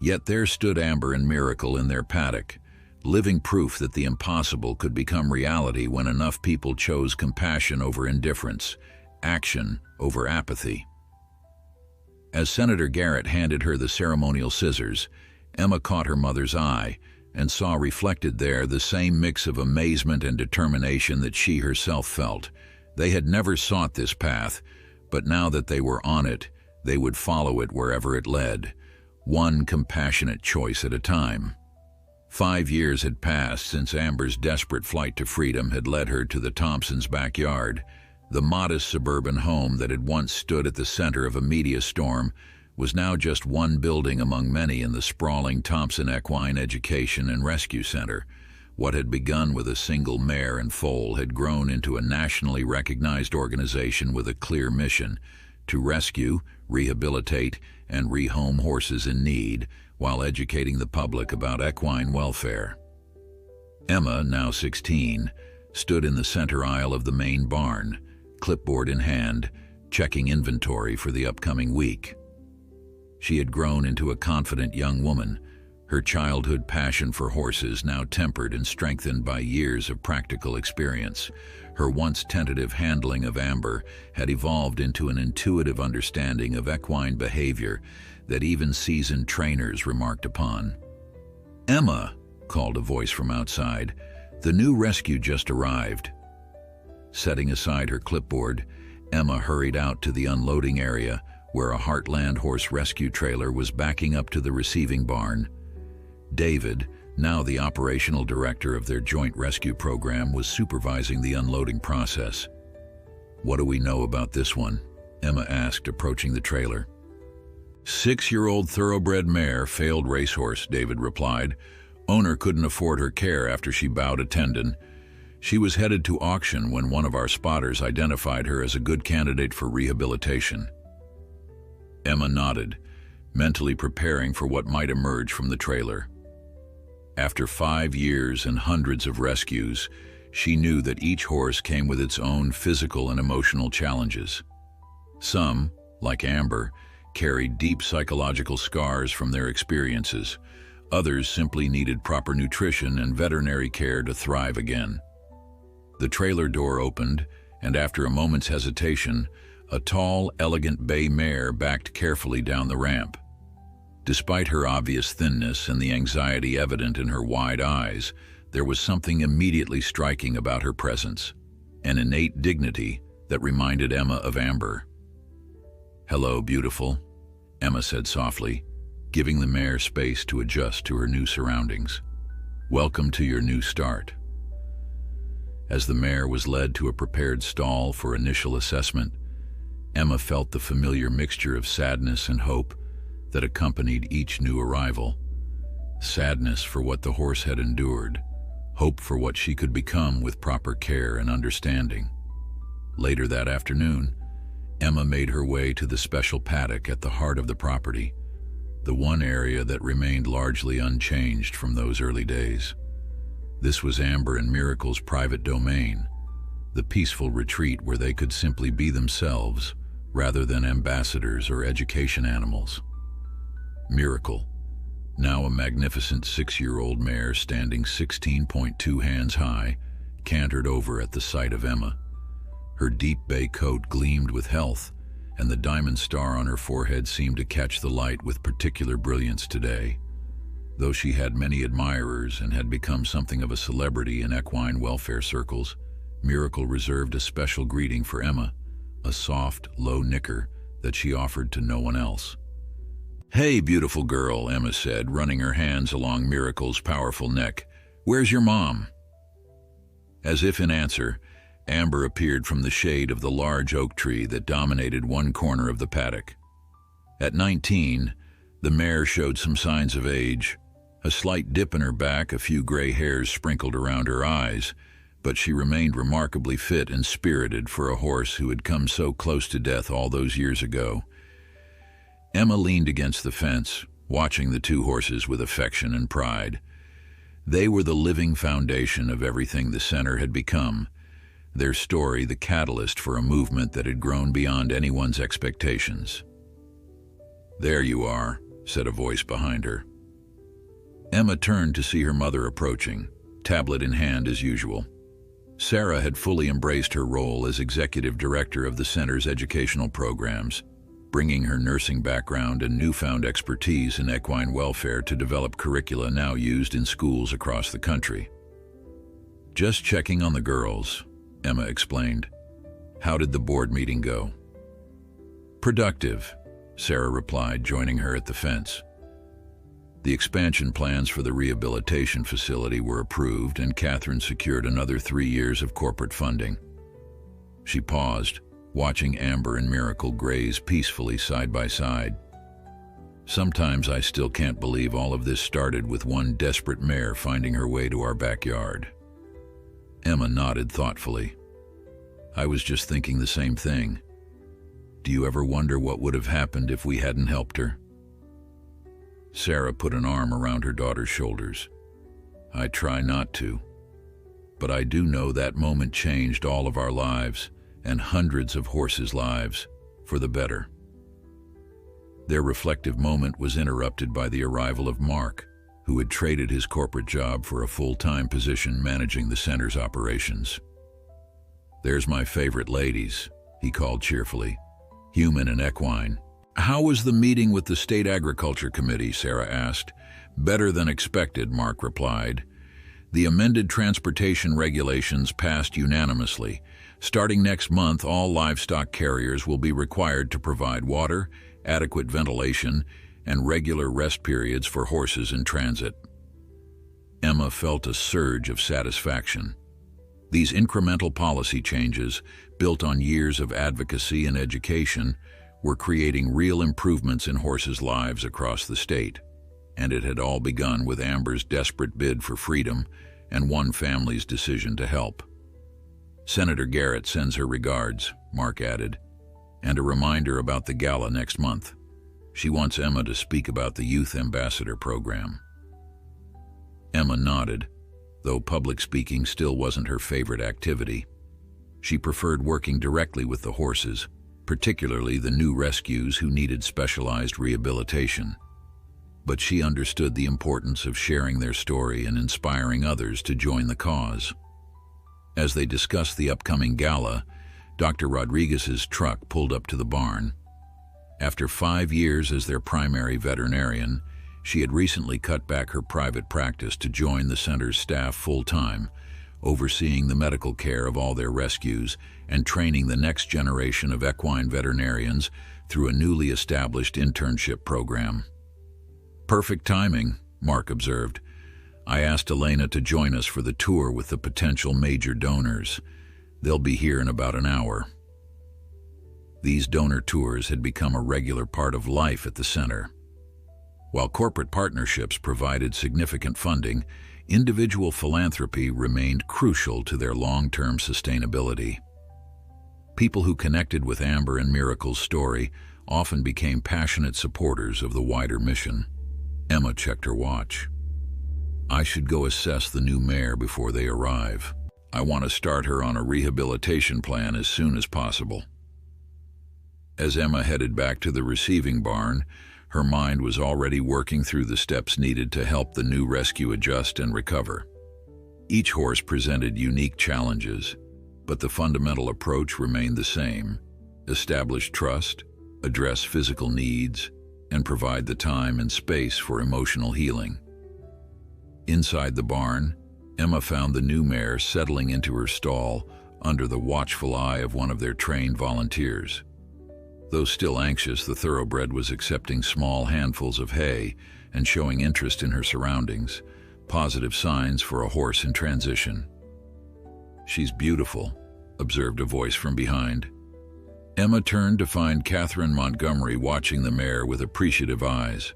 Yet there stood Amber and Miracle in their paddock, living proof that the impossible could become reality when enough people chose compassion over indifference, action over apathy. As Senator Garrett handed her the ceremonial scissors, Emma caught her mother's eye and saw reflected there the same mix of amazement and determination that she herself felt. They had never sought this path, but now that they were on it, they would follow it wherever it led, one compassionate choice at a time. 5 years had passed since Amber's desperate flight to freedom had led her to the Thompsons' backyard, the modest suburban home that had once stood at the center of a media storm, was now just one building among many in the sprawling Thompson Equine Education and Rescue Center. What had begun with a single mare and foal had grown into a nationally recognized organization with a clear mission: to rescue, rehabilitate, and rehome horses in need, while educating the public about equine welfare. Emma, now 16, stood in the center aisle of the main barn, clipboard in hand, checking inventory for the upcoming week. She had grown into a confident young woman, her childhood passion for horses now tempered and strengthened by years of practical experience. Her once tentative handling of Amber had evolved into an intuitive understanding of equine behavior that even seasoned trainers remarked upon. "Emma," called a voice from outside, "the new rescue just arrived." Setting aside her clipboard, Emma hurried out to the unloading area where a Heartland horse rescue trailer was backing up to the receiving barn. David, now the operational director of their joint rescue program, was supervising the unloading process. "What do we know about this one?" Emma asked, approaching the trailer. "6-year-old thoroughbred mare, failed racehorse," David replied. "Owner couldn't afford her care after she bowed a tendon. She was headed to auction when one of our spotters identified her as a good candidate for rehabilitation." Emma nodded, mentally preparing for what might emerge from the trailer. After 5 years and hundreds of rescues, she knew that each horse came with its own physical and emotional challenges. Some, like Amber, carried deep psychological scars from their experiences. Others simply needed proper nutrition and veterinary care to thrive again. The trailer door opened, and after a moment's hesitation, a tall, elegant bay mare backed carefully down the ramp. Despite her obvious thinness and the anxiety evident in her wide eyes, there was something immediately striking about her presence, an innate dignity that reminded Emma of Amber. "Hello, beautiful," Emma said softly, giving the mare space to adjust to her new surroundings. "Welcome to your new start." As the mare was led to a prepared stall for initial assessment, Emma felt the familiar mixture of sadness and hope that accompanied each new arrival. Sadness for what the horse had endured, hope for what she could become with proper care and understanding. Later that afternoon, Emma made her way to the special paddock at the heart of the property, the one area that remained largely unchanged from those early days. This was Amber and Miracle's private domain, the peaceful retreat where they could simply be themselves rather than ambassadors or education animals. Miracle, now a magnificent 6-year-old mare standing 16.2 hands high, cantered over at the sight of Emma. Her deep bay coat gleamed with health, and the diamond star on her forehead seemed to catch the light with particular brilliance today. Though she had many admirers and had become something of a celebrity in equine welfare circles, Miracle reserved a special greeting for Emma, a soft, low nicker that she offered to no one else. "Hey, beautiful girl," Emma said, running her hands along Miracle's powerful neck. "Where's your mom?" As if in answer, Amber appeared from the shade of the large oak tree that dominated one corner of the paddock. At 19, the mare showed some signs of age. A slight dip in her back, a few gray hairs sprinkled around her eyes, but she remained remarkably fit and spirited for a horse who had come so close to death all those years ago. Emma leaned against the fence, watching the two horses with affection and pride. They were the living foundation of everything the center had become, their story the catalyst for a movement that had grown beyond anyone's expectations. "There you are," said a voice behind her. Emma turned to see her mother approaching, tablet in hand as usual. Sarah had fully embraced her role as executive director of the center's educational programs, bringing her nursing background and newfound expertise in equine welfare to develop curricula now used in schools across the country. "Just checking on the girls," Emma explained. "How did the board meeting go?" "Productive," Sarah replied, joining her at the fence. The expansion plans for the rehabilitation facility were approved, and Catherine secured another 3 years of corporate funding. She paused, watching Amber and Miracle graze peacefully side by side. Sometimes I still can't believe all of this started with one desperate mare finding her way to our backyard. Emma nodded thoughtfully. I was just thinking the same thing. Do you ever wonder what would have happened if we hadn't helped her? Sarah put an arm around her daughter's shoulders. I try not to. But I do know that moment changed all of our lives, and hundreds of horses' lives, for the better. Their reflective moment was interrupted by the arrival of Mark, who had traded his corporate job for a full-time position managing the center's operations. There's my favorite ladies, he called cheerfully, human and equine. How was the meeting with the State Agriculture Committee? Sarah asked. Better than expected, Mark replied. The amended transportation regulations passed unanimously. Starting next month, all livestock carriers will be required to provide water, adequate ventilation, and regular rest periods for horses in transit. Emma felt a surge of satisfaction. These incremental policy changes, built on years of advocacy and education, were creating real improvements in horses' lives across the state. And it had all begun with Amber's desperate bid for freedom and one family's decision to help. Senator Garrett sends her regards, Mark added, and a reminder about the gala next month. She wants Emma to speak about the Youth Ambassador program. Emma nodded, though public speaking still wasn't her favorite activity. She preferred working directly with the horses, particularly the new rescues who needed specialized rehabilitation. But she understood the importance of sharing their story and inspiring others to join the cause. As they discussed the upcoming gala, Dr. Rodriguez's truck pulled up to the barn. After 5 years as their primary veterinarian, she had recently cut back her private practice to join the center's staff full-time, overseeing the medical care of all their rescues and training the next generation of equine veterinarians through a newly established internship program. Perfect timing, Mark observed. I asked Elena to join us for the tour with the potential major donors. They'll be here in about an hour. These donor tours had become a regular part of life at the center. While corporate partnerships provided significant funding, individual philanthropy remained crucial to their long-term sustainability. People who connected with Amber and Miracle's story often became passionate supporters of the wider mission. Emma checked her watch. I should go assess the new mare before they arrive. I want to start her on a rehabilitation plan as soon as possible. As Emma headed back to the receiving barn, her mind was already working through the steps needed to help the new rescue adjust and recover. Each horse presented unique challenges, but the fundamental approach remained the same: establish trust, address physical needs, and provide the time and space for emotional healing. Inside the barn, Emma found the new mare settling into her stall under the watchful eye of one of their trained volunteers. Though still anxious, the thoroughbred was accepting small handfuls of hay and showing interest in her surroundings, positive signs for a horse in transition. She's beautiful, observed a voice from behind. Emma turned to find Catherine Montgomery watching the mare with appreciative eyes.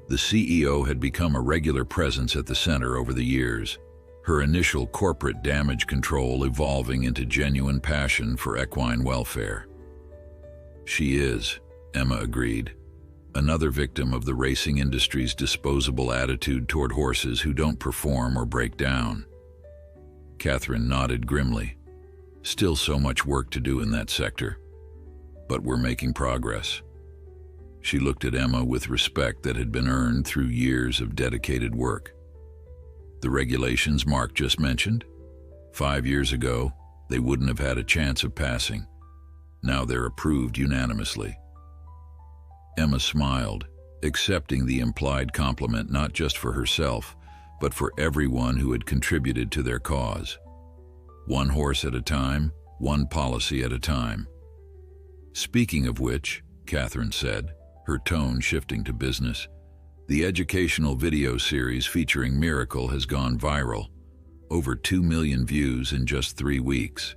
The CEO had become a regular presence at the center over the years, her initial corporate damage control evolving into genuine passion for equine welfare. She is, Emma agreed, another victim of the racing industry's disposable attitude toward horses who don't perform or break down. Catherine nodded grimly. Still so much work to do in that sector, but we're making progress. She looked at Emma with respect that had been earned through years of dedicated work. The regulations Mark just mentioned? 5 years ago, they wouldn't have had a chance of passing. Now they're approved unanimously. Emma smiled, accepting the implied compliment not just for herself, but for everyone who had contributed to their cause. One horse at a time, one policy at a time. Speaking of which, Catherine said, her tone shifting to business, the educational video series featuring Miracle has gone viral, over 2 million views in just 3 weeks.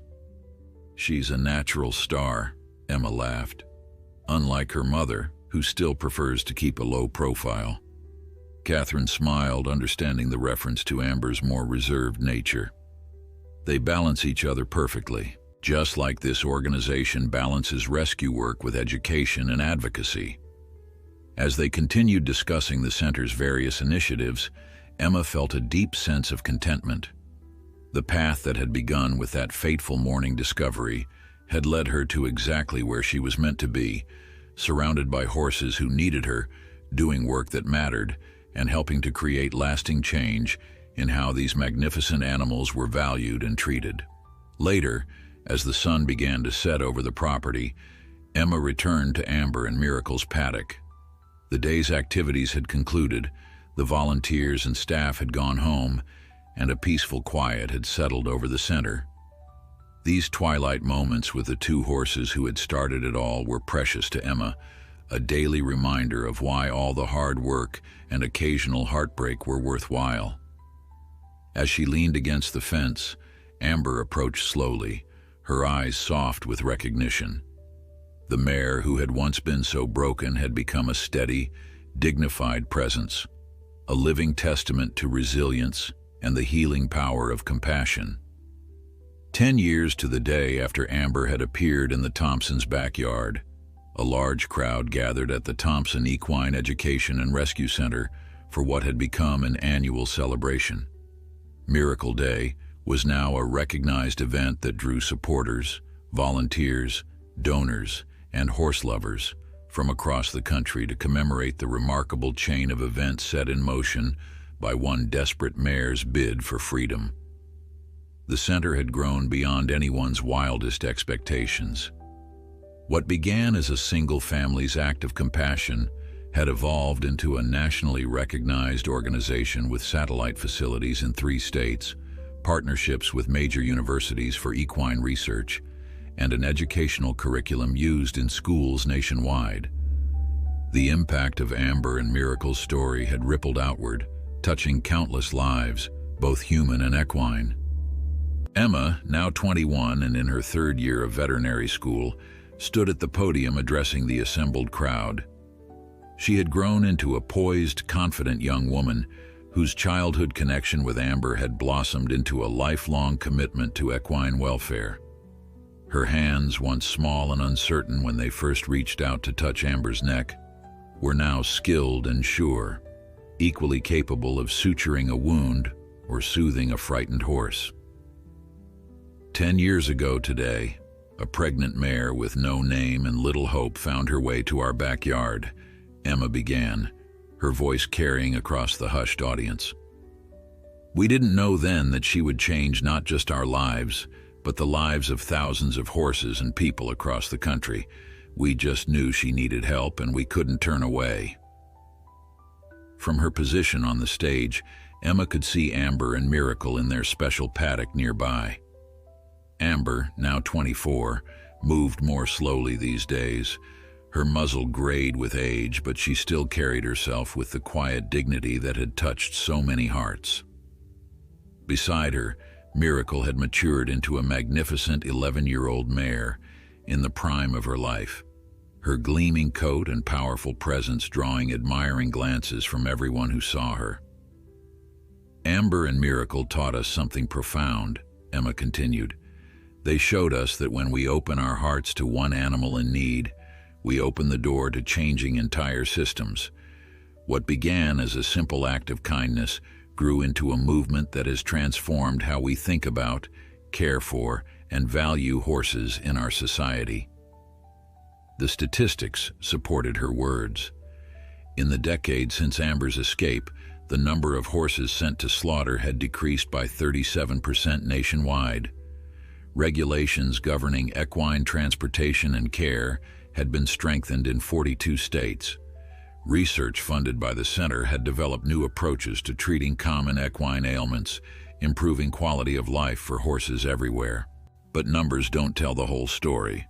She's a natural star, Emma laughed. Unlike her mother, who still prefers to keep a low profile. Catherine smiled, understanding the reference to Amber's more reserved nature. They balance each other perfectly, just like this organization balances rescue work with education and advocacy. As they continued discussing the center's various initiatives, Emma felt a deep sense of contentment. The path that had begun with that fateful morning discovery had led her to exactly where she was meant to be, surrounded by horses who needed her, doing work that mattered, and helping to create lasting change in how these magnificent animals were valued and treated. Later, as the sun began to set over the property, Emma returned to Amber and Miracle's paddock. The day's activities had concluded, the volunteers and staff had gone home, and a peaceful quiet had settled over the center. These twilight moments with the two horses who had started it all were precious to Emma, a daily reminder of why all the hard work and occasional heartbreak were worthwhile. As she leaned against the fence, Amber approached slowly, her eyes soft with recognition. The mare who had once been so broken had become a steady, dignified presence, a living testament to resilience and the healing power of compassion. 10 years to the day after Amber had appeared in the Thompsons' backyard, a large crowd gathered at the Thompson Equine Education and Rescue Center for what had become an annual celebration. Miracle Day was now a recognized event that drew supporters, volunteers, donors, and horse lovers from across the country to commemorate the remarkable chain of events set in motion by one desperate mare's bid for freedom. The center had grown beyond anyone's wildest expectations. What began as a single family's act of compassion had evolved into a nationally recognized organization with satellite facilities in 3 states, partnerships with major universities for equine research, and an educational curriculum used in schools nationwide. The impact of Amber and Miracle's story had rippled outward, touching countless lives, both human and equine. Emma, now 21 and in her 3rd year of veterinary school, stood at the podium addressing the assembled crowd. She had grown into a poised, confident young woman whose childhood connection with Amber had blossomed into a lifelong commitment to equine welfare. Her hands, once small and uncertain when they first reached out to touch Amber's neck, were now skilled and sure, equally capable of suturing a wound or soothing a frightened horse. 10 years ago today, a pregnant mare with no name and little hope found her way to our backyard, Emma began, her voice carrying across the hushed audience. We didn't know then that she would change not just our lives, but the lives of thousands of horses and people across the country. We just knew she needed help and we couldn't turn away. From her position on the stage, Emma could see Amber and Miracle in their special paddock nearby. Amber, now 24, moved more slowly these days. Her muzzle grayed with age, but she still carried herself with the quiet dignity that had touched so many hearts. Beside her, Miracle had matured into a magnificent 11-year-old mare in the prime of her life, her gleaming coat and powerful presence drawing admiring glances from everyone who saw her. Amber and Miracle taught us something profound, Emma continued. They showed us that when we open our hearts to one animal in need, we open the door to changing entire systems. What began as a simple act of kindness grew into a movement that has transformed how we think about, care for, and value horses in our society. The statistics supported her words. In the decade since Amber's escape, the number of horses sent to slaughter had decreased by 37% nationwide. Regulations governing equine transportation and care had been strengthened in 42 states. Research funded by the center had developed new approaches to treating common equine ailments, improving quality of life for horses everywhere. But numbers don't tell the whole story,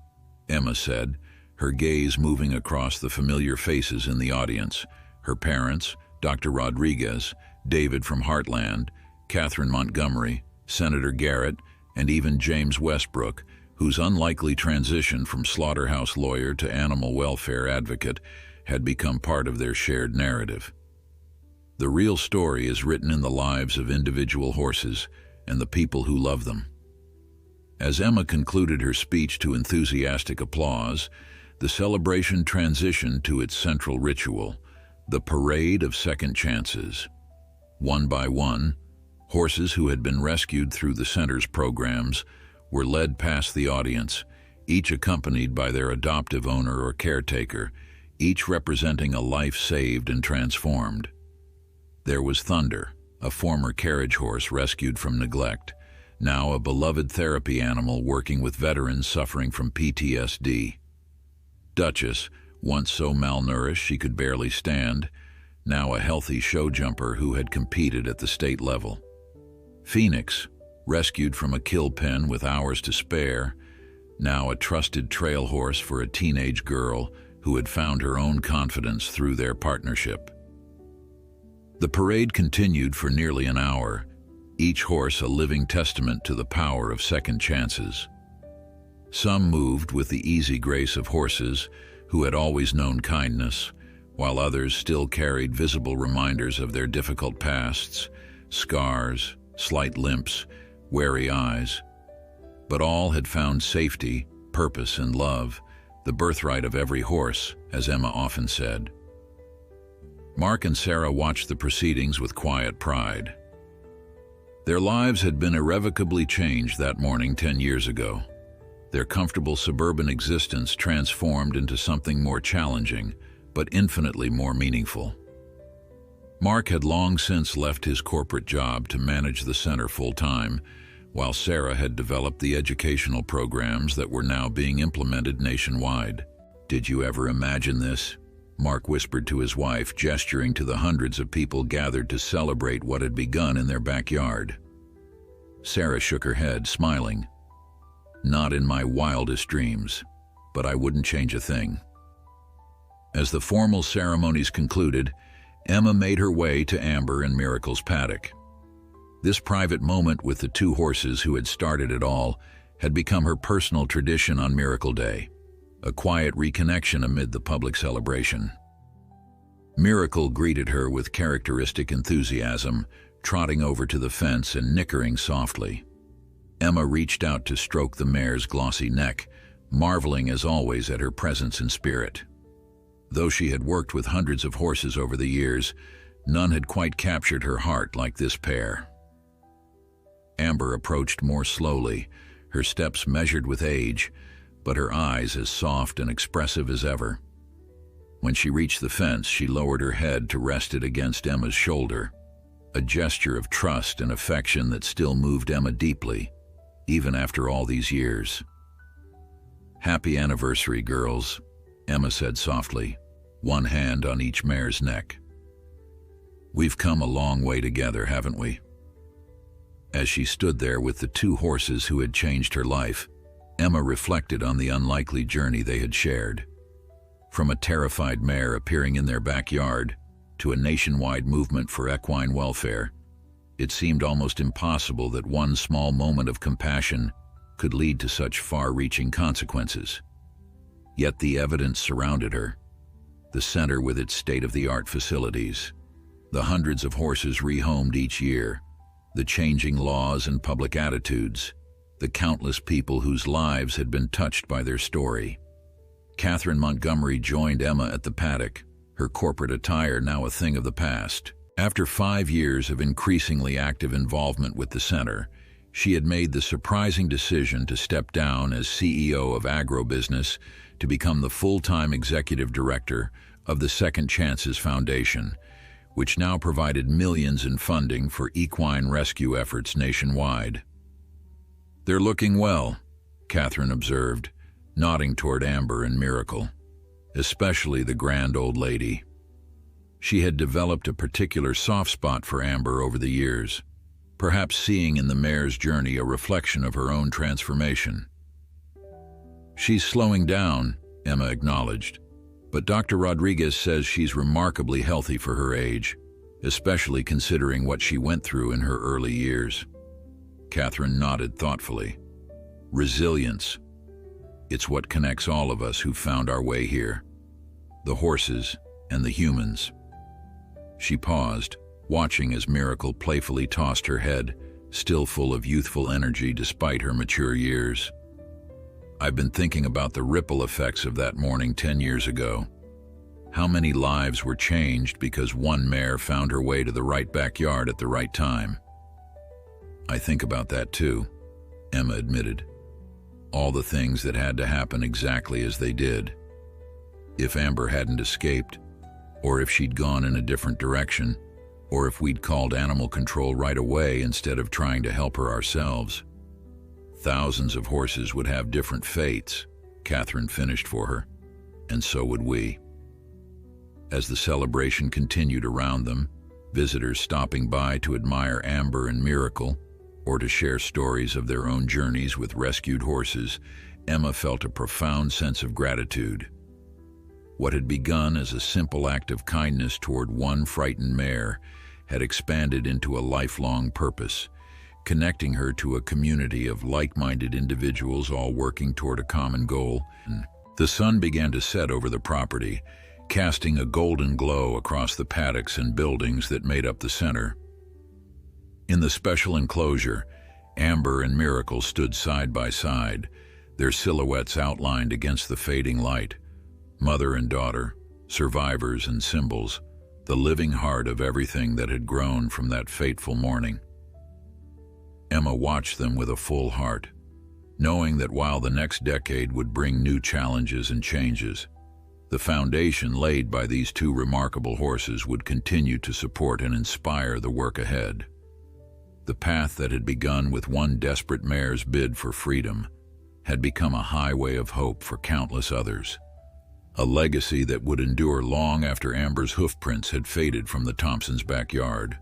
Emma said, her gaze moving across the familiar faces in the audience. Her parents, Dr. Rodriguez, David from Heartland, Catherine Montgomery, Senator Garrett, and even James Westbrook, whose unlikely transition from slaughterhouse lawyer to animal welfare advocate had become part of their shared narrative. The real story is written in the lives of individual horses and the people who love them. As Emma concluded her speech to enthusiastic applause, the celebration transitioned to its central ritual, the parade of second chances. One by one, horses who had been rescued through the center's programs were led past the audience, each accompanied by their adoptive owner or caretaker, each representing a life saved and transformed. There was Thunder, a former carriage horse rescued from neglect, now a beloved therapy animal working with veterans suffering from PTSD. Duchess, once so malnourished she could barely stand, now a healthy show jumper who had competed at the state level. Phoenix, rescued from a kill pen with hours to spare, now a trusted trail horse for a teenage girl who had found her own confidence through their partnership. The parade continued for nearly an hour, each horse a living testament to the power of second chances. Some moved with the easy grace of horses who had always known kindness, while others still carried visible reminders of their difficult pasts, scars, slight limps, wary eyes. But all had found safety, purpose, and love, the birthright of every horse, as Emma often said. Mark and Sarah watched the proceedings with quiet pride. Their lives had been irrevocably changed that morning 10 years ago. Their comfortable suburban existence transformed into something more challenging, but infinitely more meaningful. Mark had long since left his corporate job to manage the center full-time, while Sarah had developed the educational programs that were now being implemented nationwide. "Did you ever imagine this?" Mark whispered to his wife, gesturing to the hundreds of people gathered to celebrate what had begun in their backyard. Sarah shook her head, smiling. "Not in my wildest dreams, but I wouldn't change a thing." As the formal ceremonies concluded, Emma made her way to Amber and Miracle's paddock. This private moment with the two horses who had started it all had become her personal tradition on Miracle Day, a quiet reconnection amid the public celebration. Miracle greeted her with characteristic enthusiasm, trotting over to the fence and nickering softly. Emma reached out to stroke the mare's glossy neck, marveling as always at her presence and spirit. Though she had worked with hundreds of horses over the years, none had quite captured her heart like this pair. Amber approached more slowly, her steps measured with age, but her eyes as soft and expressive as ever. When she reached the fence, she lowered her head to rest it against Emma's shoulder, a gesture of trust and affection that still moved Emma deeply, even after all these years. "Happy anniversary, girls," Emma said softly, one hand on each mare's neck. "We've come a long way together, haven't we?" As she stood there with the two horses who had changed her life, Emma reflected on the unlikely journey they had shared. From a terrified mare appearing in their backyard to a nationwide movement for equine welfare, it seemed almost impossible that one small moment of compassion could lead to such far-reaching consequences. Yet the evidence surrounded her. The center with its state-of-the-art facilities, the hundreds of horses rehomed each year, the changing laws and public attitudes, the countless people whose lives had been touched by their story. Catherine Montgomery joined Emma at the paddock, her corporate attire now a thing of the past. After 5 years of increasingly active involvement with the center, she had made the surprising decision to step down as CEO of Agrobusiness to become the full-time executive director of the Second Chances Foundation, which now provided millions in funding for equine rescue efforts nationwide. "They're looking well," Catherine observed, nodding toward Amber and Miracle, especially the grand old lady. She had developed a particular soft spot for Amber over the years, perhaps seeing in the mare's journey a reflection of her own transformation. "She's slowing down," Emma acknowledged, "but Dr. Rodriguez says she's remarkably healthy for her age, especially considering what she went through in her early years." Catherine nodded thoughtfully. "Resilience. It's what connects all of us who found our way here." the horses, and the humans. She paused, watching as Miracle playfully tossed her head, still full of youthful energy despite her mature years. I've been thinking about the ripple effects of that morning 10 years ago. How many lives were changed because one mare found her way to the right backyard at the right time? I think about that too, Emma admitted. All the things that had to happen exactly as they did. If Amber hadn't escaped, or if she'd gone in a different direction, or if we'd called animal control right away instead of trying to help her ourselves. Thousands of horses would have different fates, Catherine finished for her, and so would we. As the celebration continued around them, visitors stopping by to admire Amber and Miracle, or to share stories of their own journeys with rescued horses, Emma felt a profound sense of gratitude. What had begun as a simple act of kindness toward one frightened mare had expanded into a lifelong purpose, connecting her to a community of like-minded individuals all working toward a common goal. The sun began to set over the property, casting a golden glow across the paddocks and buildings that made up the center. In the special enclosure, Amber and Miracle stood side by side, their silhouettes outlined against the fading light. Mother and daughter, survivors and symbols, the living heart of everything that had grown from that fateful morning. Emma watched them with a full heart, knowing that while the next decade would bring new challenges and changes, the foundation laid by these two remarkable horses would continue to support and inspire the work ahead. The path that had begun with one desperate mare's bid for freedom had become a highway of hope for countless others, a legacy that would endure long after Amber's hoofprints had faded from the Thompsons' backyard.